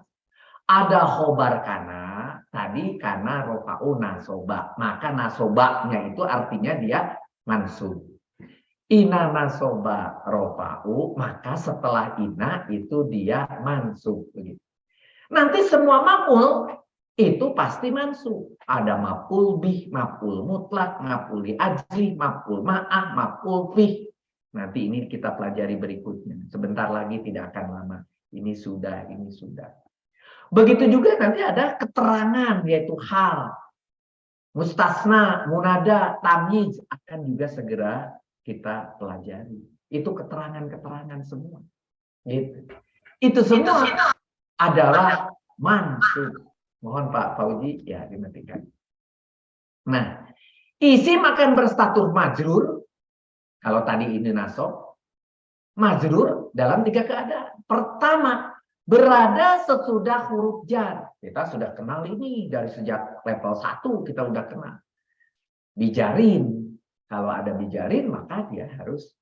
Ada khobar kana, tadi kana rofa'u nasoba. Maka nasobanya itu artinya dia mansub. Ina nasoba rofa'u, maka setelah ina itu dia mansub. Begitu. Nanti semua maf'ul itu pasti mansub. Ada maf'ul bih, maf'ul mutlak, maf'ul li ajli, maf'ul ma'ah, maf'ul bih. Nanti ini kita pelajari berikutnya. Sebentar lagi tidak akan lama. Ini sudah. Begitu juga nanti ada keterangan yaitu hal. Mustasna, munada, tamyiz akan juga segera kita pelajari. Itu keterangan-keterangan semua. Gitu. Itu semua adalah mansub. Mohon Pak Fauzi ya dimatikan. Nah, isim akan berstatus majrur. Kalau tadi ini nasab. Majrur dalam 3 keadaan. Pertama, berada sesudah huruf jar. Kita sudah kenal ini dari sejak level 1 kita sudah kenal. Bijarin. Kalau ada bijarin maka dia harus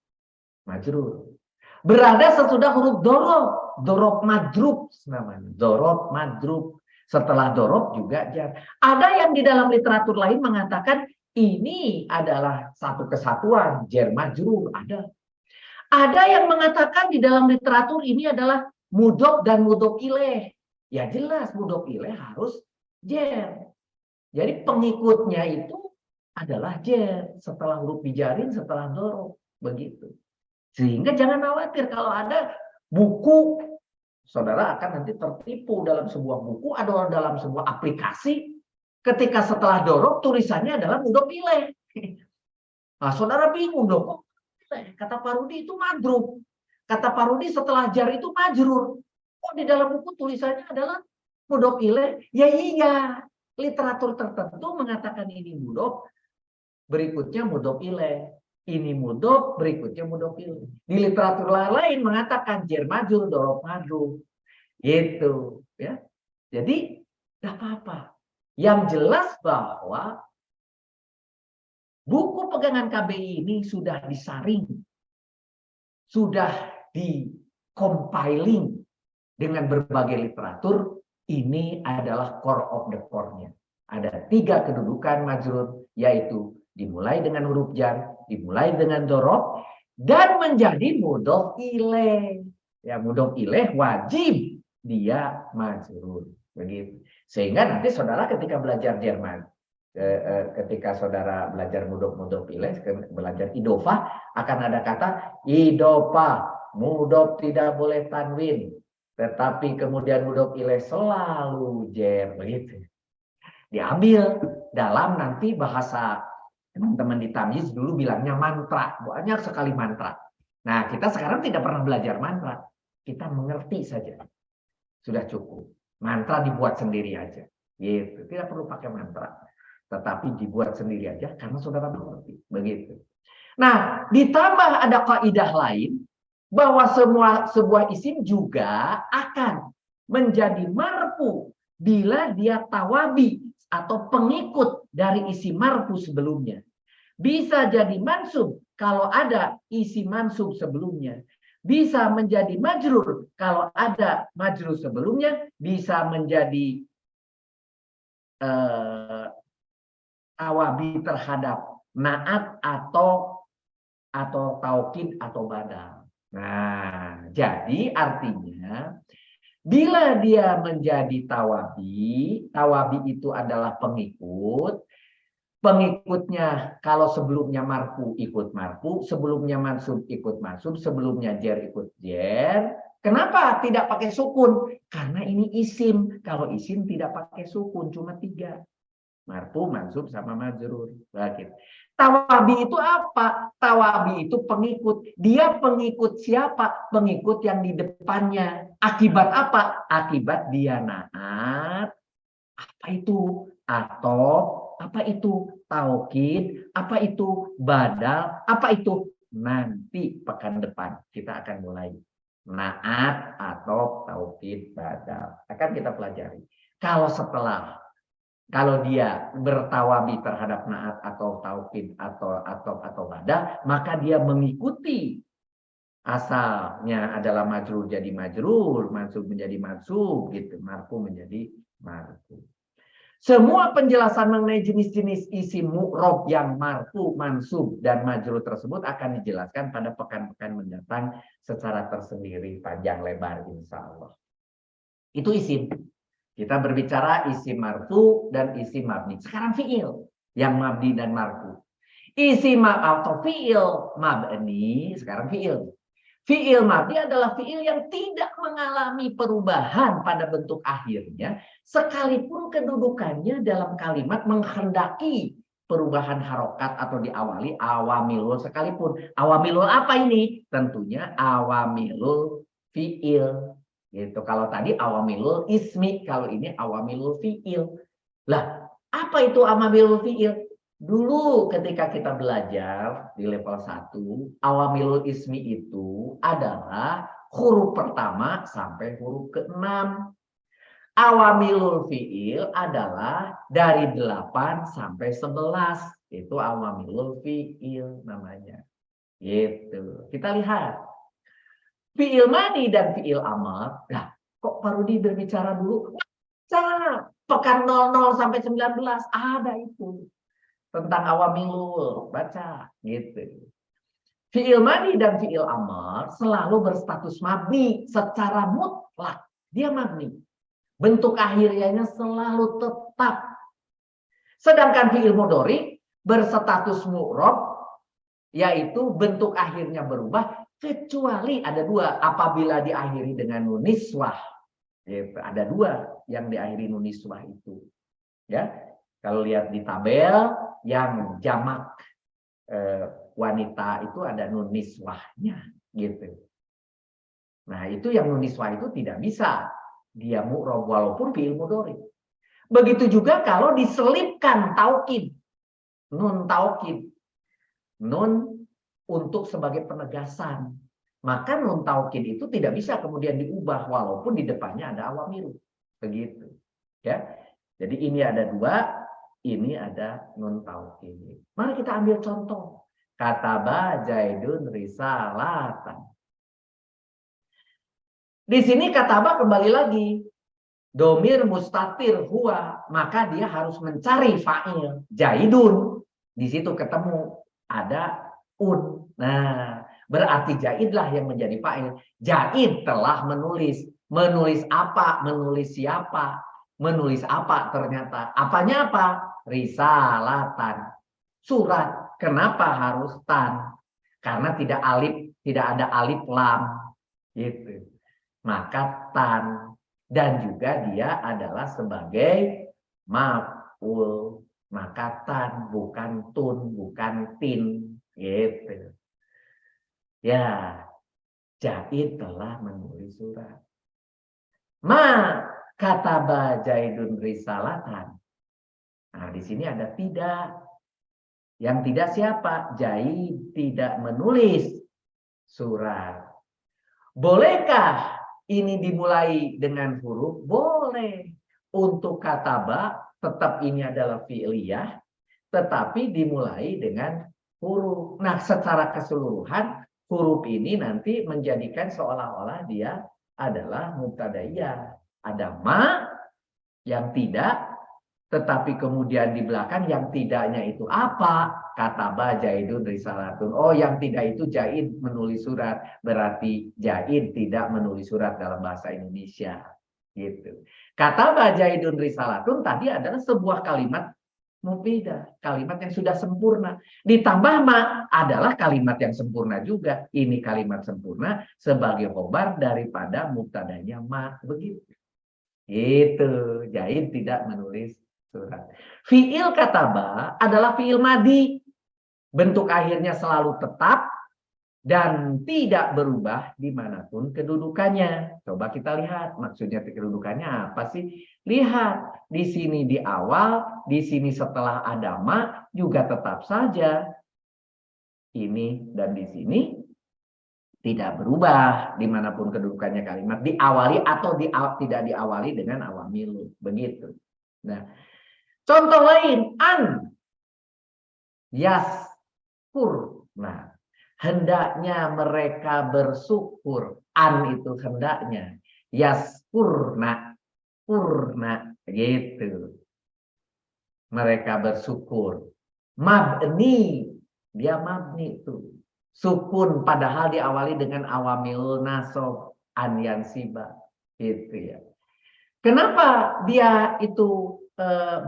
majrur. Berada sesudah huruf dorob. Dorob madrub namanya. Dorob madrub. Setelah dorob juga jar. Ada yang di dalam literatur lain mengatakan ini adalah satu kesatuan, jar majrur, ada. Ada yang mengatakan di dalam literatur ini adalah mudhof dan mudhof ilaih. Ya jelas mudhof ilaih harus jar. Jadi pengikutnya itu adalah jar setelah huruf dijarin, setelah dorob, begitu. Sehingga jangan khawatir kalau ada buku, saudara akan nanti tertipu dalam sebuah buku atau dalam sebuah aplikasi. Ketika setelah dorob tulisannya adalah mudhof ilaih. Nah, saudara bingung dong, kata Pak Rudi itu madrub. Kata Pak Rudi setelah jar itu majrur. Kok di dalam buku tulisannya adalah mudhof ilaih? Ya iya, literatur tertentu mengatakan ini mudhof, berikutnya mudhof ilaih. Ini mudhof, berikutnya mudhof ilaih. Di literatur lain mengatakan jar majrur, dorob madrub. Gitu, ya. Jadi enggak apa-apa. Yang jelas bahwa buku pegangan KBI ini sudah disaring, sudah di-compiling dengan berbagai literatur. Ini adalah core of the core-nya. Ada 3 kedudukan majrur, yaitu dimulai dengan huruf jar, dimulai dengan dorob, dan menjadi mudhof ilaih. Ya, mudhof ilaih wajib dia majrur. Begitu. Sehingga nanti saudara ketika belajar Jerman, ketika saudara belajar mudhof ilaih, belajar idofah, akan ada kata idofah, mudhof tidak boleh tanwin, tetapi kemudian mudhof ilaih selalu jar, begitu. Diambil dalam nanti bahasa teman-teman di tamyiz dulu bilangnya mantra, banyak sekali mantra. Nah, kita sekarang tidak pernah belajar mantra, kita mengerti saja, sudah cukup. Mantra dibuat sendiri aja, gitu. Tidak perlu pakai mantra, tetapi dibuat sendiri aja karena saudara mengerti, begitu. Nah, ditambah ada kaidah lain bahwa sebuah isim juga akan menjadi marfu bila dia tawabi atau pengikut dari isim marfu sebelumnya. Bisa jadi mansub kalau ada isim mansub sebelumnya. Bisa menjadi majrur kalau ada majrur sebelumnya, bisa menjadi tawabi terhadap naat atau taukid atau badal. Nah, jadi artinya bila dia menjadi tawabi, tawabi itu adalah pengikut. Pengikutnya kalau sebelumnya marfu ikut marfu, sebelumnya mansub ikut mansub, sebelumnya jar ikut jar. Kenapa tidak pakai sukun? Karena ini isim. Kalau isim tidak pakai sukun, cuma 3. Marfu, mansub, sama majrur. Begitu. Tawabi itu apa? Tawabi itu pengikut. Dia pengikut siapa? Pengikut yang di depannya. Akibat apa? Akibat dia naat. Apa itu? Atau apa itu taukid, apa itu badal, apa itu nanti pekan depan kita akan mulai naat atau taukid badal akan kita pelajari. Kalau dia bertawabi terhadap naat atau taukid atau badal, maka dia mengikuti asalnya adalah majrur jadi majrur, mansub menjadi mansub gitu, marfu menjadi marfu. Semua penjelasan mengenai jenis-jenis isim mu'rob yang marfu, mansub, dan majrur tersebut akan dijelaskan pada pekan-pekan mendatang secara tersendiri panjang lebar insya Allah. Itu isim. Kita berbicara isim marfu dan isim mabni. Sekarang fi'il yang mabni dan marfu. Isim atau fi'il mabni, sekarang fi'il. Fi'il mabni adalah fi'il yang tidak mengalami perubahan pada bentuk akhirnya, sekalipun kedudukannya dalam kalimat menghendaki perubahan harokat atau diawali awamilul sekalipun. Awamilul apa ini? Tentunya awamilul fi'il. Gitu. Kalau tadi awamilul ismi, kalau ini awamilul fi'il. Lah, apa itu awamilul fi'il? Dulu ketika kita belajar di level 1, awamilul ismi itu adalah huruf pertama sampai huruf ke-6. Awamilul fi'il adalah dari 8 sampai 11. Itu awamilul fi'il namanya. Gitu. Kita lihat. Fi'il madi dan fi'il amar. Nah, kok Pak Rudi berbicara dulu? pekan 00 sampai 19 ada itu. Tentang awamilul, baca gitu. Fi'il madi dan fi'il amar selalu berstatus mabni secara mutlak. Dia mabni. Bentuk akhirnya selalu tetap. Sedangkan fi'il mudhari berstatus mu'rab, yaitu bentuk akhirnya berubah, kecuali ada dua. Apabila diakhiri dengan nun niswah. Gitu. Ada dua yang diakhiri nun niswah itu. Ya, kalau lihat di tabel yang jamak wanita itu ada nun niswahnya gitu. Nah, itu yang nun niswah itu tidak bisa dia mu'rab walaupun fi'il mudhari. Begitu juga kalau diselipkan taukid. Nun taukid. Nun untuk sebagai penegasan. Maka nun taukid itu tidak bisa kemudian diubah walaupun di depannya ada awamiru. Begitu. Ya. Jadi ini ada dua, ini ada nun taukid. Mari kita ambil contoh. Kataba Zaidun risalatan. Di sini kataba kembali lagi. Domir mustatir huwa. Maka dia harus mencari fa'il. Zaidun. Di situ ketemu. Ada un. Nah, berarti Zaidlah yang menjadi fa'il. Zaid telah menulis. Menulis apa? Menulis siapa? Menulis apa ternyata? Apanya apa? Risalatan. Surat. Kenapa harus tan? Karena tidak ada alif lam. Gitu. Maka tan. Dan juga dia adalah sebagai maf'ul. Maka tan, bukan tun, bukan tin. Gitu. Ya, Zaid telah menulis surat. Kataba Zaidun risalatan. Nah, di sini ada tidak. Yang tidak siapa? Zaid tidak menulis surat. Bolehkah ini dimulai dengan huruf? Boleh. Untuk kataba tetap ini adalah fi'liyah, tetapi dimulai dengan huruf. Nah, secara keseluruhan huruf ini nanti menjadikan seolah-olah dia adalah mubtadaiyah. Ada ma yang tidak, tetapi kemudian di belakang yang tidaknya itu apa? Kataba Zaidun risalatun. Oh, yang tidak itu Zaid menulis surat. Berarti Zaid tidak menulis surat dalam bahasa Indonesia. Gitu. Kataba Zaidun risalatun tadi adalah sebuah kalimat mufidah, kalimat yang sudah sempurna. Ditambah ma adalah kalimat yang sempurna juga. Ini kalimat sempurna sebagai khobar daripada mubtadanya ma. Begitu. Itu Zaid tidak menulis surat. Fi'il kataba adalah fi'il madi. Bentuk akhirnya selalu tetap dan tidak berubah dimanapun kedudukannya. Coba kita lihat maksudnya kedudukannya apa sih? Lihat di sini di awal, di sini setelah ada ma juga tetap saja. Ini dan di sini tidak berubah dimanapun kedudukannya kalimat. Diawali atau tidak diawali dengan awamil. Begitu. Nah, contoh lain, an yaskur. Nah, hendaknya mereka bersyukur. An itu hendaknya. Yaskurna. Kurna. Gitu. Mereka bersyukur. Mabni. Dia mabni itu. Sukun padahal diawali dengan awamil nasob. An yansiba. Gitu ya. Kenapa dia itu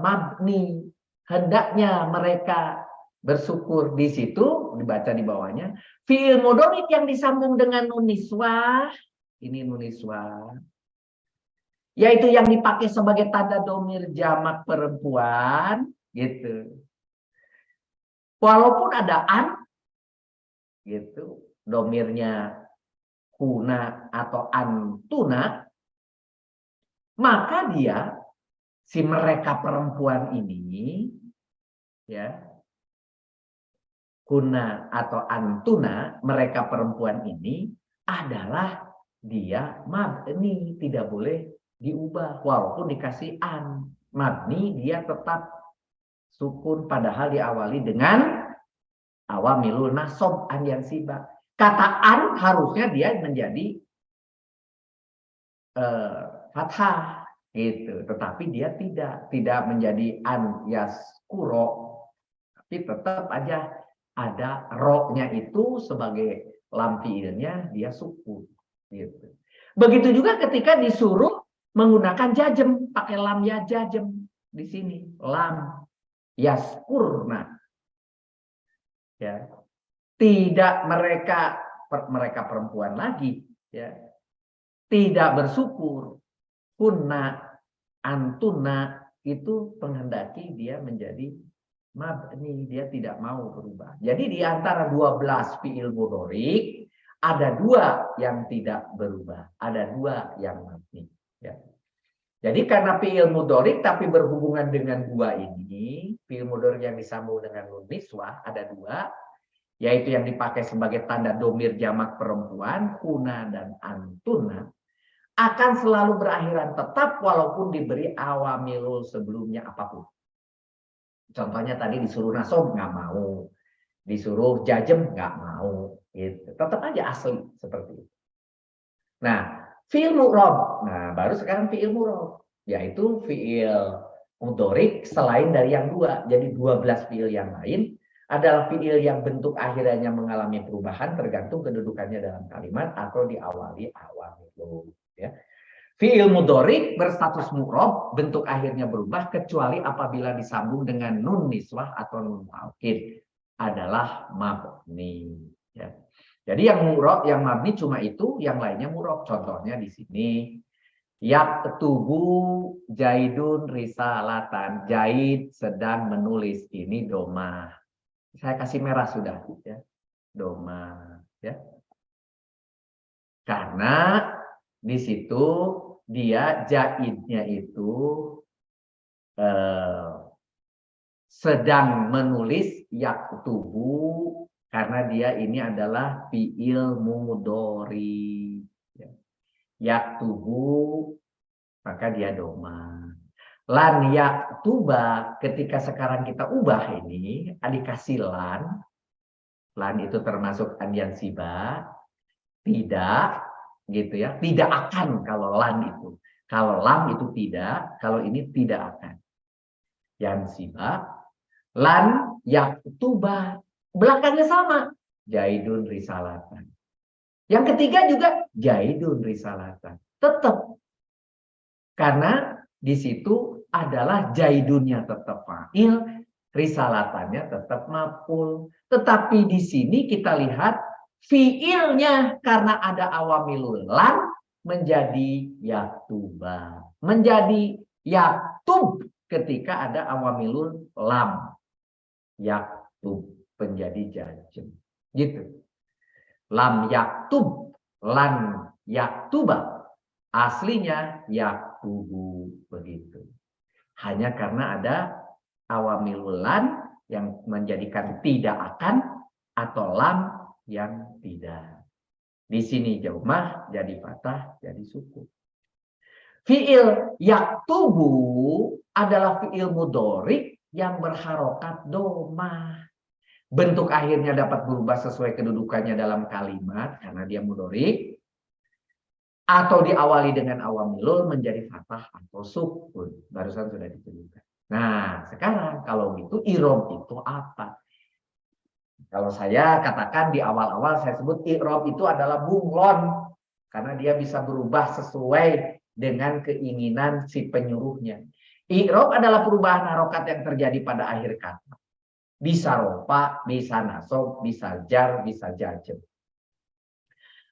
mabni? Hendaknya mereka bersyukur. Di situ dibaca di bawahnya fi'il mudhari yang disambung dengan nun niswah. Ini nun niswah, yaitu yang dipakai sebagai tanda domir jamak perempuan gitu. Walaupun ada an gitu, domirnya kuna atau antuna, maka dia si mereka perempuan ini ya, kuna atau antuna, mereka perempuan ini adalah dia mabni, tidak boleh diubah walaupun dikasih an. Mabni dia tetap sukun padahal diawali dengan awamilul nasob an yang siba. Kata an harusnya dia menjadi fathah. gitu. Tetapi dia tidak menjadi an yaskuro, tapi tetap aja ada roknya itu sebagai lam fiilnya dia sukun gitu. Begitu juga ketika disuruh menggunakan jajem, pakai lam ya jajem di sini, lam yaskurna, ya. Tidak mereka perempuan lagi, ya. Tidak bersyukur. Kunna, antuna itu menghendaki dia menjadi mabni, dia tidak mau berubah. Jadi di antara 12 fiil mudhari ada 2 yang tidak berubah, ada 2 yang mabni, ya. Jadi karena fiil mudhari tapi berhubungan dengan 2 ini, fiil mudhari yang disambung dengan nun niswah ada 2, yaitu yang dipakai sebagai tanda domir jamak perempuan, kuna dan antuna, akan selalu berakhiran tetap walaupun diberi awamilul sebelumnya apapun. Contohnya tadi disuruh nasob nggak mau, disuruh jajem nggak mau, gitu. Tetap aja asli seperti itu. Nah, fiil mu'rob. Nah, baru sekarang fiil mu'rob, yaitu fiil mudhorik selain dari yang 2. Jadi 12 fiil yang lain adalah fiil yang bentuk akhirnya mengalami perubahan tergantung kedudukannya dalam kalimat atau diawali awamilul, ya. Fiil mudhorik berstatus mu'rob, bentuk akhirnya berubah kecuali apabila disambung dengan nun niswah atau nun taukid, adalah mabni, ya. Jadi yang mu'rob, yang mabni cuma itu, yang lainnya mu'rob. Contohnya di sini, yaktubu Jaidun risalatan, Jaid sedang menulis, ini doma. Saya kasih merah sudah, ya, doma, ya. Karena di situ dia jaidnya itu sedang menulis yaktubu karena dia ini adalah fiil mudhari, ya. Yaktubu maka dia doma. Lan yaktuba ketika sekarang kita ubah ini dikasih lan itu termasuk anyansiba, tidak gitu ya, tidak akan kalau lan itu. Kalau lam itu tidak, kalau ini tidak akan. Yansiba, lan yaktuba, belakangnya sama. Jaidun risalatan. Yang ketiga juga Jaidun risalatan. Tetap. Karena di situ adalah Jaidunnya tetap fa'il, risalatannya tetap maf'ul. Tetapi di sini kita lihat fiilnya karena ada awamilul lan menjadi yaktuba, menjadi yaktub ketika ada awamilul lam, yaktub menjadi jajem, gitu. Lam yaktub, lan yaktuba, aslinya yaktubu, begitu. Hanya karena ada awamilul lan yang menjadikan tidak akan atau lam yang tidak. Di sini jaumah jadi fathah, jadi sukun. Fiil yaktubu adalah fiil mudhorik yang berharokat domah. Bentuk akhirnya dapat berubah sesuai kedudukannya dalam kalimat karena dia mudhorik, atau diawali dengan awamilul menjadi fathah atau sukun. Barusan sudah ditunjukkan. Nah, sekarang kalau gitu i'rob itu apa? Kalau saya katakan di awal-awal saya sebut i'rob itu adalah bunglon karena dia bisa berubah sesuai dengan keinginan si penyuruhnya. I'rob adalah perubahan harokat yang terjadi pada akhir kata. Bisa rofa, bisa nasob, bisa jar, bisa jajem.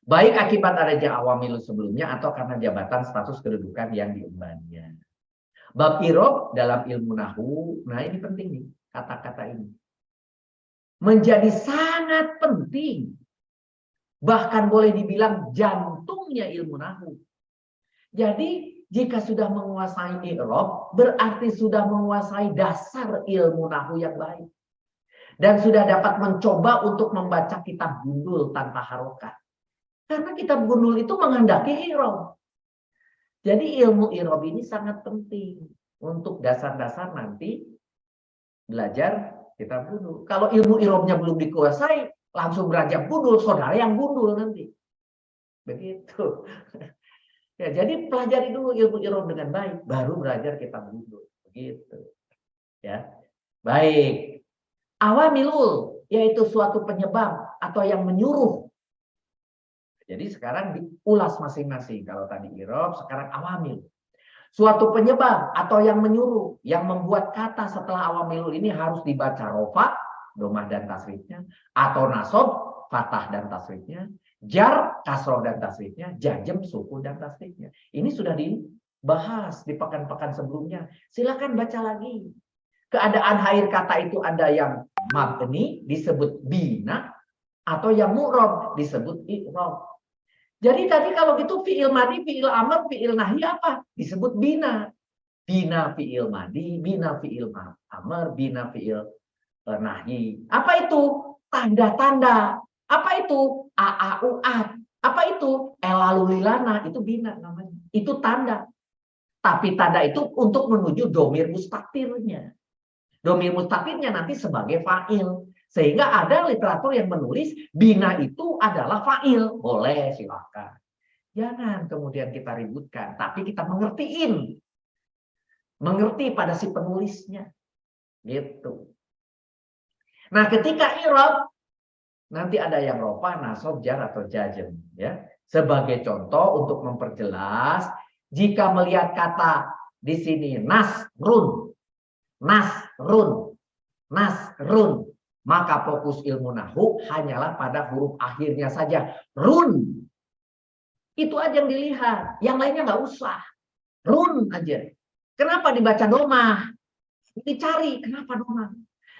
Baik akibat adanya awamil sebelumnya atau karena jabatan status kedudukan yang diembannya. Bab i'rob dalam ilmu nahwu, nah ini penting nih kata-kata ini. Menjadi sangat penting. Bahkan boleh dibilang jantungnya ilmu nahwu. Jadi jika sudah menguasai i'rob, berarti sudah menguasai dasar ilmu nahwu yang baik. Dan sudah dapat mencoba untuk membaca kitab gundul tanpa harokat. Karena kitab gundul itu menghendaki i'rob. Jadi ilmu i'rob ini sangat penting. Untuk dasar-dasar nanti belajar kitab gundul. Kalau ilmu i'robnya belum dikuasai, langsung beranjak gundul, saudara yang gundul nanti. Begitu. Ya, jadi pelajari dulu ilmu irob dengan baik, baru belajar kitab wudhu. Begitu. Ya. Baik. Awamilul, yaitu suatu penyebab atau yang menyuruh. Jadi sekarang diulas masing-masing. Kalau tadi irob, sekarang awamil. Suatu penyebab atau yang menyuruh, yang membuat kata setelah awamilul ini harus dibaca rofa, domah dan tasrifnya, atau nasob, fathah dan tasrifnya, jar, kasroh dan tasrifnya, jajem, suku dan tasrifnya. Ini sudah dibahas di pekan-pekan sebelumnya. Silakan baca lagi. Keadaan akhir kata itu ada yang mabni disebut bina, atau yang mu'rob disebut i'rob. Jadi tadi kalau gitu fi'il madi, fi'il amr, fi'il nahi apa? Disebut bina. Bina fi'il madi, bina fi'il amr, bina fi'il nahi. Apa itu? Tanda-tanda. Apa itu? A'a'u'at. Apa itu? Elalulilana. Itu bina namanya. Itu tanda. Tapi tanda itu untuk menuju domir mustatirnya. Domir mustatirnya nanti sebagai fa'il. Sehingga ada literatur yang menulis bina itu adalah fa'il. Boleh, silakan. Jangan kemudian kita ributkan. Tapi kita mengertiin. Mengerti pada si penulisnya. Gitu. Nah ketika irob, nanti ada yang rofa, nasob, jar, atau jajem. Ya. Sebagai contoh untuk memperjelas, jika melihat kata di sini nasrun, nasrun, nasrun, maka fokus ilmu nahu hanyalah pada huruf akhirnya saja. Run. Itu aja yang dilihat. Yang lainnya nggak usah. Run aja. Kenapa dibaca domah? Dicari. Kenapa domah?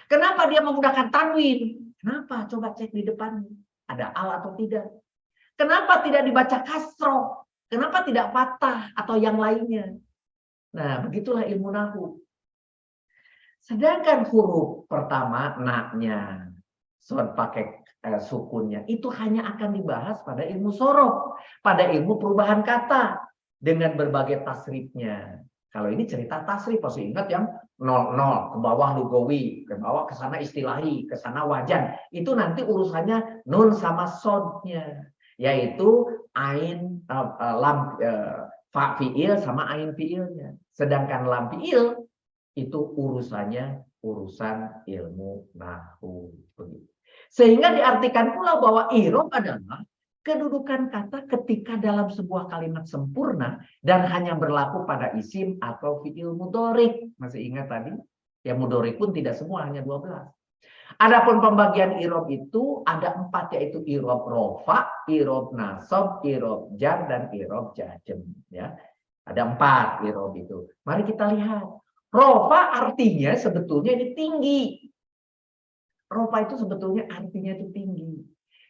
Kenapa dia menggunakan tanwin? Kenapa? Coba cek di depan. Ada al atau tidak? Kenapa tidak dibaca kasroh? Kenapa tidak fathah atau yang lainnya? Nah, begitulah ilmu nahu. Sedangkan huruf pertama, na-nya, pakai sukunnya, itu hanya akan dibahas pada ilmu sorof, pada ilmu perubahan kata, dengan berbagai tasrifnya. Kalau ini cerita tasrif, pasti ingat yang 00, ke bawah lugawi, ke bawah ke sana istilahi, ke sana wajan. Itu nanti urusannya nun sama sodnya, yaitu ain, lam, fa fiil sama ain fiilnya. Sedangkan lam fiil itu urusan ilmu nahu. Sehingga diartikan pula bahwa irob adalah kedudukan kata ketika dalam sebuah kalimat sempurna dan hanya berlaku pada isim atau fiil mudhorik. Masih ingat tadi? Ya mudhorik pun tidak semua, hanya 12. Adapun pembagian irob itu ada 4, yaitu irob rofa, irob nasob, irob jar, dan irob jajem. Ya, ada 4 irob itu. Mari kita lihat. Rofa artinya sebetulnya ini tinggi. Rofa itu sebetulnya artinya itu tinggi.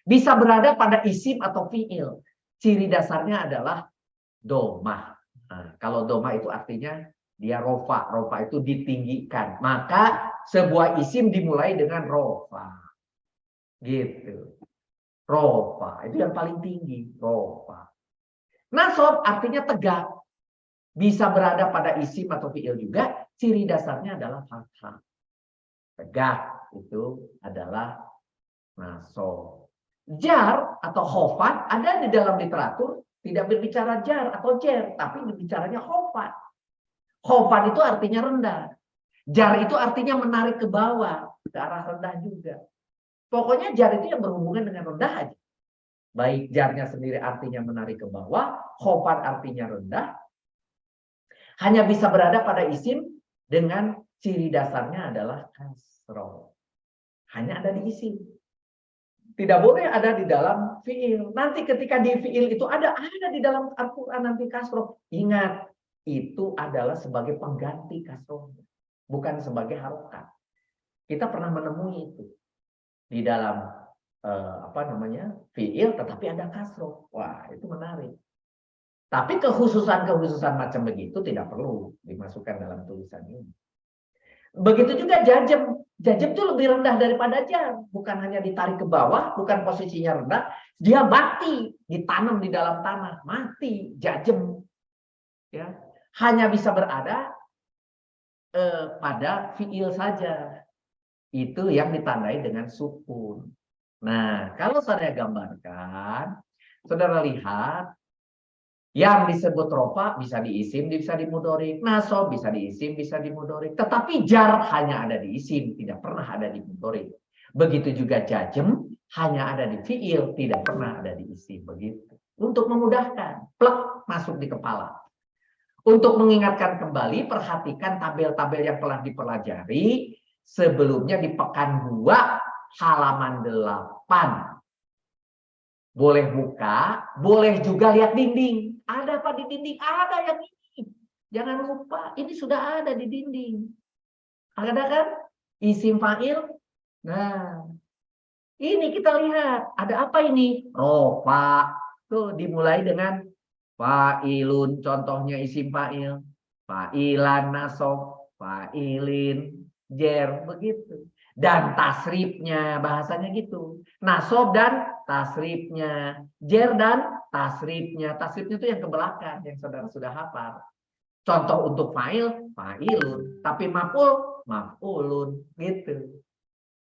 Bisa berada pada isim atau fiil. Ciri dasarnya adalah domah. Nah, kalau domah itu artinya dia rofa. Rofa itu ditinggikan. Maka sebuah isim dimulai dengan rofa. Gitu. Rofa. Itu yang paling tinggi. Rofa. Nasob artinya tegak. Bisa berada pada isim atau fiil juga. Ciri dasarnya adalah fathah. Tegak itu adalah nasob. Jar atau khofat ada di dalam literatur tidak berbicara jar atau jer, tapi berbicaranya khofat. Khofat itu artinya rendah. Jar itu artinya menarik ke bawah, ke arah rendah juga. Pokoknya jar itu yang berhubungan dengan rendah aja. Baik jarnya sendiri artinya menarik ke bawah, khofat artinya rendah. Hanya bisa berada pada isim dengan ciri dasarnya adalah kasroh. Hanya ada di isim. Tidak boleh ada di dalam fiil. Nanti ketika di fiil itu ada di dalam Al-Quran nanti kasroh. Ingat, itu adalah sebagai pengganti kasroh. Bukan sebagai harokat. Kita pernah menemui itu. Di dalam fiil tetapi ada kasroh. Wah, itu menarik. Tapi kekhususan-kekhususan macam begitu tidak perlu dimasukkan dalam tulisan ini. Begitu juga jajem. Jajem itu lebih rendah daripada jar. Bukan hanya ditarik ke bawah, bukan posisinya rendah. Dia mati, ditanam di dalam tanah. Mati, jajem. Ya. Hanya bisa berada pada fiil saja. Itu yang ditandai dengan sukun. Nah, kalau saya gambarkan, saudara lihat, Yang disebut rofa bisa diisim, bisa dimudorik. Nasob bisa diisim, bisa dimudorik. Tetapi jar hanya ada di isim, tidak pernah ada di mudorik. Begitu juga jajem hanya ada di fiil, tidak pernah ada di isim. Begitu. Untuk memudahkan, plek masuk di kepala. Untuk mengingatkan kembali, perhatikan tabel-tabel yang telah dipelajari sebelumnya di pekan 2 halaman 8. Boleh buka, boleh juga lihat dinding. Ada apa di dinding? Ada yang ini. Jangan lupa, ini sudah ada di dinding. Ada kan? Isim fa'il. Nah, ini kita lihat. Ada apa ini? Rofa. Tuh dimulai dengan fa'ilun. Contohnya isim fa'il. Fa'ilan nasob. Fa'ilin. Jer. Begitu. Dan tasrifnya. Bahasanya gitu. Nasob dan tasrifnya. Jer dan tasrifnya. Tasrifnya itu yang ke belakang. Yang saudara sudah hafal. Contoh untuk fa'il, fa'ilun. Tapi maf'ul, maf'ulun. Gitu.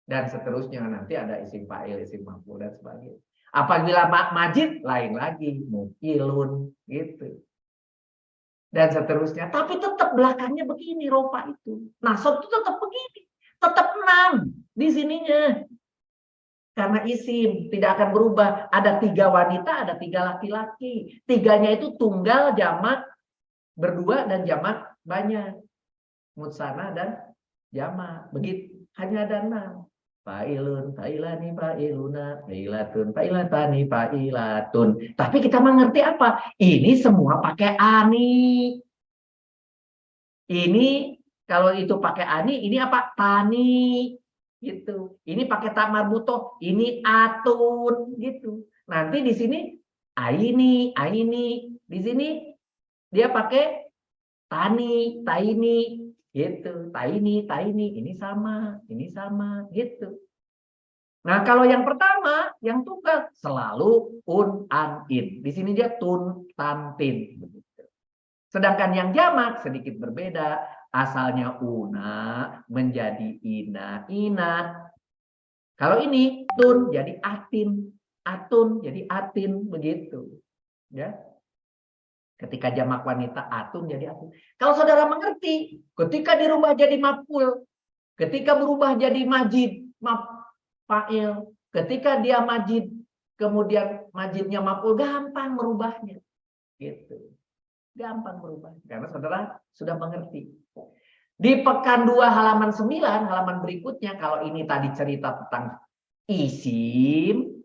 Dan seterusnya nanti ada isim fa'il, isim maf'ul dan sebagainya. Apabila majid, lain lagi. Mukilun. Gitu. Dan seterusnya. Tapi tetap belakangnya begini, rofa itu. Nasob itu tetap begini. Tetap 6 di sininya. Karena isim tidak akan berubah. Ada 3 wanita, ada 3 laki-laki. 3-nya itu tunggal, jamak, berdua, dan jamak banyak. Mutsana dan jamak. Begitu. Hanya ada 6. Fa'ilun, fa'ilani, fa'iluna, fa'ilatun, fa'ilatani, fa'ilatun. Tapi kita mengerti apa? Ini semua pakai ani. Ini kalau itu pakai ani, ini apa? Tani. Gitu. Ini pakai tak marbutoh, ini atun gitu. Nanti di sini aini, aini. Di sini dia pakai tani, taini gitu. Taini, taini, ini sama gitu. Nah, kalau yang pertama, yang tunggal selalu un, an, in. Di sini dia tun, tan, tin. Sedangkan yang jamak sedikit berbeda. Asalnya una menjadi ina, ina. Kalau ini tun jadi atin, atun jadi atin, begitu. Ya. Ketika jamak wanita atun jadi atun. Kalau saudara mengerti, ketika dirubah jadi maf'ul, ketika berubah jadi majid, fa'il, ketika dia majid, kemudian majidnya maf'ul, gampang merubahnya. Gitu. Gampang berubah karena saudara sudah mengerti. Di pekan 2 halaman 9, halaman berikutnya, kalau ini tadi cerita tentang isim,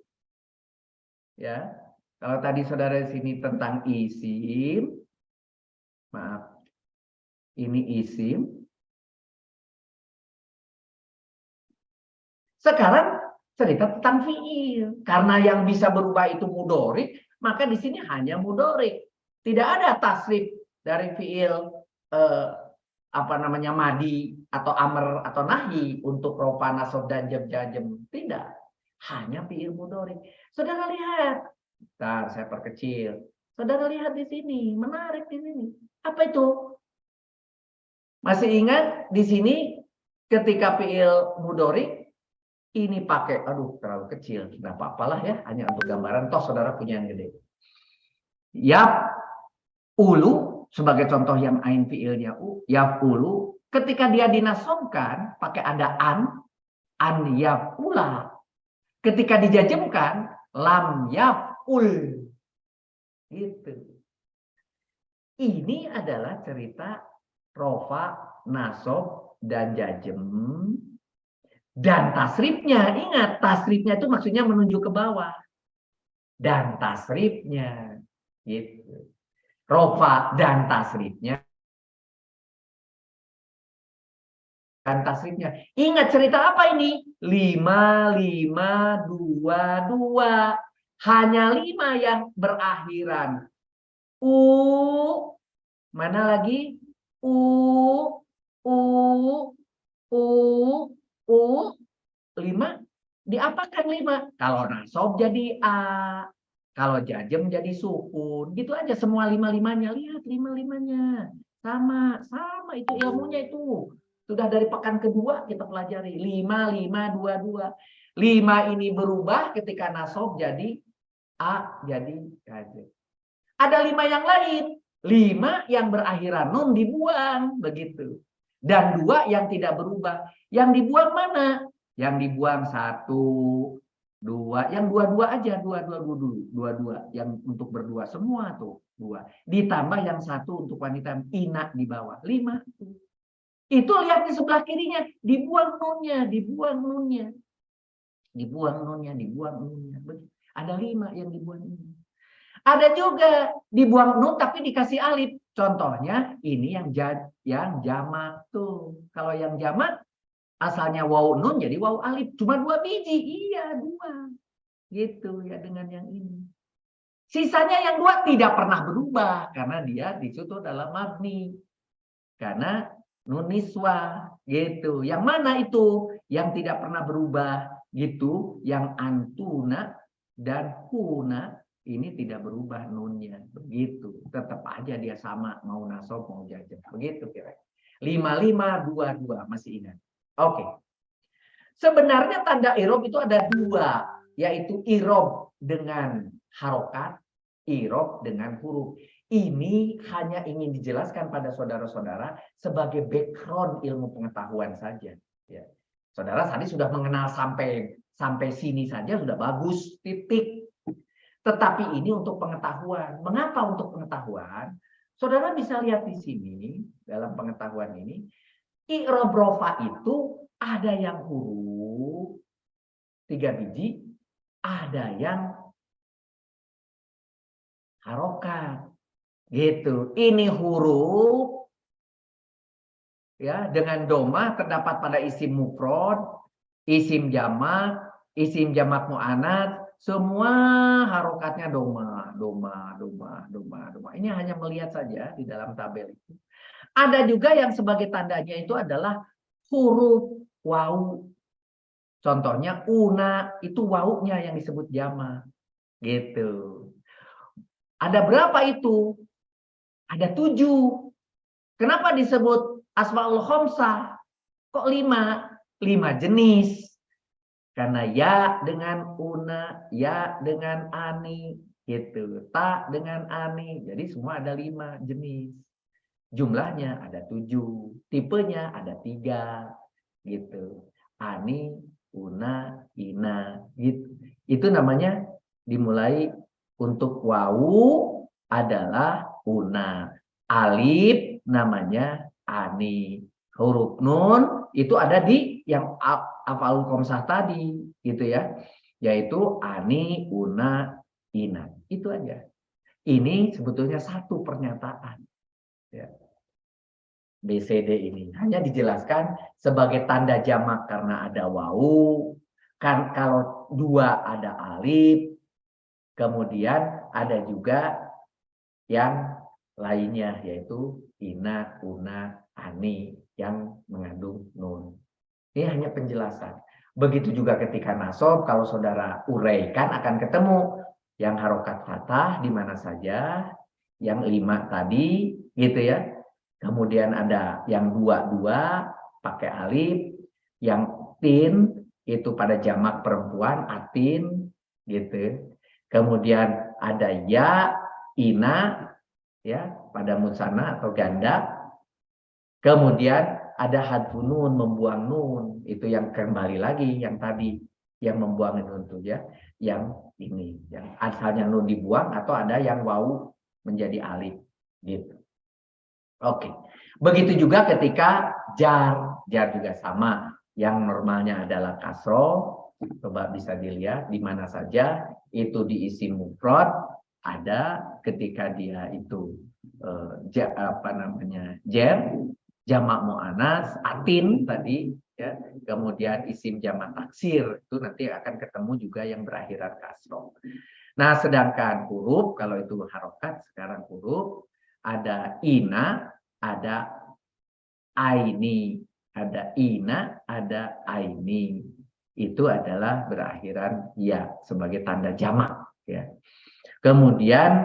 ya. Kalau tadi saudara di sini tentang isim, maaf, ini isim. Sekarang cerita tentang fiil. Karena yang bisa berubah itu mudorik, maka di sini hanya mudorik. Tidak ada tasrif dari fiil apa namanya madi atau amr atau nahi untuk rofa, nasob, dan jajem. Tidak. Hanya fiil mudorik. Saudara lihat. Bentar, saya perkecil. Saudara lihat di sini. Menarik di sini. Apa itu? Masih ingat di sini ketika fiil mudorik ini pakai, aduh terlalu kecil. Tidak apa-apalah ya. Hanya untuk gambaran. Toh saudara punya yang gede. Yap. Ulu sebagai contoh yang ain fiilnya yap ulu. Ketika dia dinasobkan pakai ada an yafula. Ketika dijajemkan lam yaful. Gitu. Ini adalah cerita rofa, nasob, dan jajem. Dan tasrifnya, ingat tasrifnya itu maksudnya menuju ke bawah. Dan tasrifnya. Gitu. Rofa dan tasrifnya. Dan tasrifnya. Ingat cerita apa ini? 5, 5, 2, 2. Hanya 5 yang berakhiran. Mana lagi? U, U, 5. Diapakan 5? Kalau nasob jadi A. Kalau jajem jadi sukun. Gitu aja semua 5-5-nya. Lihat 5-5-nya. Sama itu ilmunya itu. Sudah dari pekan kedua kita pelajari. 5, 5, 2, 2. 5 ini berubah ketika nasob jadi A, jadi jajem. Ada 5 yang lain. 5 yang berakhiran nun dibuang begitu. Dan 2 yang tidak berubah. Yang dibuang mana? Yang dibuang 1, 2, yang dua-dua aja, dua-dua, yang untuk berdua semua tuh 2. Ditambah yang 1 untuk wanita ina di bawah, 5. Itu lihat di sebelah kirinya, dibuang nunnya, dibuang nunnya. Dibuang nunnya, dibuang nunnya. Ada 5 yang dibuang ini. Ada juga dibuang nun tapi dikasih alif. Contohnya ini yang jamak tuh. Kalau yang jamak asalnya waw nun jadi waw alif. Cuma 2 biji. Iya, 2. Gitu ya dengan yang ini. Sisanya yang 2 tidak pernah berubah karena dia di situ dalam mabni. Karena nun niswa gitu. Yang mana itu? Yang tidak pernah berubah gitu, yang antuna dan huna ini tidak berubah nunnya. Begitu. Tetap aja dia sama mau nasab mau jajar. Begitu kira. 5522 masih ingat. Oke. Sebenarnya tanda irob itu ada 2, yaitu irob dengan harokat, irob dengan huruf. Ini hanya ingin dijelaskan pada saudara-saudara sebagai background ilmu pengetahuan saja. Ya. Saudara tadi sudah mengenal sampai sini saja sudah bagus, titik. Tetapi ini untuk pengetahuan. Mengapa untuk pengetahuan? Saudara bisa lihat di sini dalam pengetahuan ini, i'rab rofa itu ada yang huruf 3 biji, ada yang harokat. Gitu. Ini huruf ya dengan doma terdapat pada isim mufrad, isim jamak muannats, semua harokatnya doma. Ini hanya melihat saja di dalam tabel itu. Ada juga yang sebagai tandanya itu adalah huruf waw. Contohnya una itu wawunya yang disebut jamak. Gitu. Ada berapa itu? Ada 7. Kenapa disebut asmaul khamsah? Kok 5? 5 jenis. Karena ya dengan una, ya dengan ani, gitu. Ta dengan ani. Jadi semua ada 5 jenis. Jumlahnya ada 7. Tipenya ada 3. Gitu. Ani, una, ina, gitu. Itu namanya dimulai untuk wawu adalah una. Alif namanya ani. Huruf nun itu ada di yang af'alul khamsah tadi gitu ya. Yaitu ani, una, ina. Itu aja. Ini sebetulnya satu pernyataan. Ya. BCD ini hanya dijelaskan sebagai tanda jamak karena ada wawu. Kan kalau 2 ada alif. Kemudian ada juga yang lainnya yaitu ina, una, ani yang mengandung nun. Ini hanya penjelasan. Begitu juga ketika nasab, kalau saudara uraikan akan ketemu yang harokat fathah di mana saja, yang 5 tadi, gitu ya. Kemudian ada yang 2 pakai alif, yang tin itu pada jamak perempuan atin, gitu. Kemudian ada ya, ina, ya pada musana atau ganda. Kemudian ada hadfun nun, membuang nun, itu yang kembali lagi yang tadi yang membuang nun itu ya, yang ini yang asalnya nun dibuang atau ada yang wawu menjadi alif gitu. Oke. Begitu juga ketika jar juga sama, yang normalnya adalah kasro. Coba bisa dilihat di mana saja itu di isim mufrad ada ketika dia itu jamak muannats atin tadi ya, kemudian isim jamak taksir itu nanti akan ketemu juga yang berakhiran kasroh. Nah, sedangkan huruf kalau itu harokat sekarang huruf ada ina, ada aini, ada ina, ada aini. Itu adalah berakhiran ya sebagai tanda jamak ya. Kemudian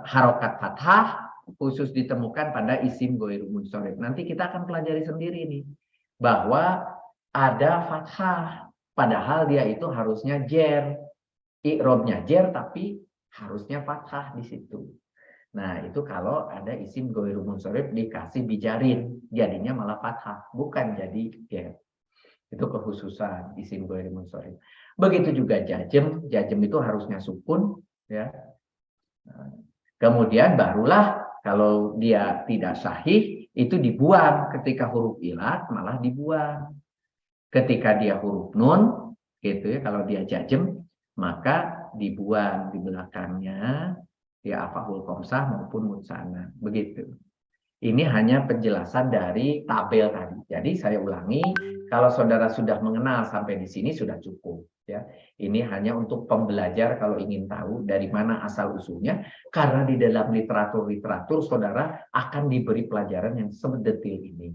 harokat fathah khusus ditemukan pada isim ghoiru munsharif. Nanti kita akan pelajari sendiri nih bahwa ada fathah padahal dia itu harusnya jer. I'robnya jer tapi harusnya fathah di situ. Nah, itu kalau ada isim ghairu munsharif dikasih bijarin, jadinya malah fathah, bukan jadi ya. Itu kekhususan isim ghairu munsharif. Begitu juga jazm, jazm itu harusnya sukun ya. Kemudian barulah kalau dia tidak sahih itu dibuang, ketika huruf ilat malah dibuang. Ketika dia huruf nun gitu ya, kalau dia jazm maka dibuang di belakangnya ya afahul komsah maupun mutsana, begitu. Ini hanya penjelasan dari tabel tadi. Jadi saya ulangi, kalau saudara sudah mengenal sampai di sini sudah cukup ya. Ini hanya untuk pembelajar kalau ingin tahu dari mana asal usulnya, karena di dalam literatur saudara akan diberi pelajaran yang sedetil ini.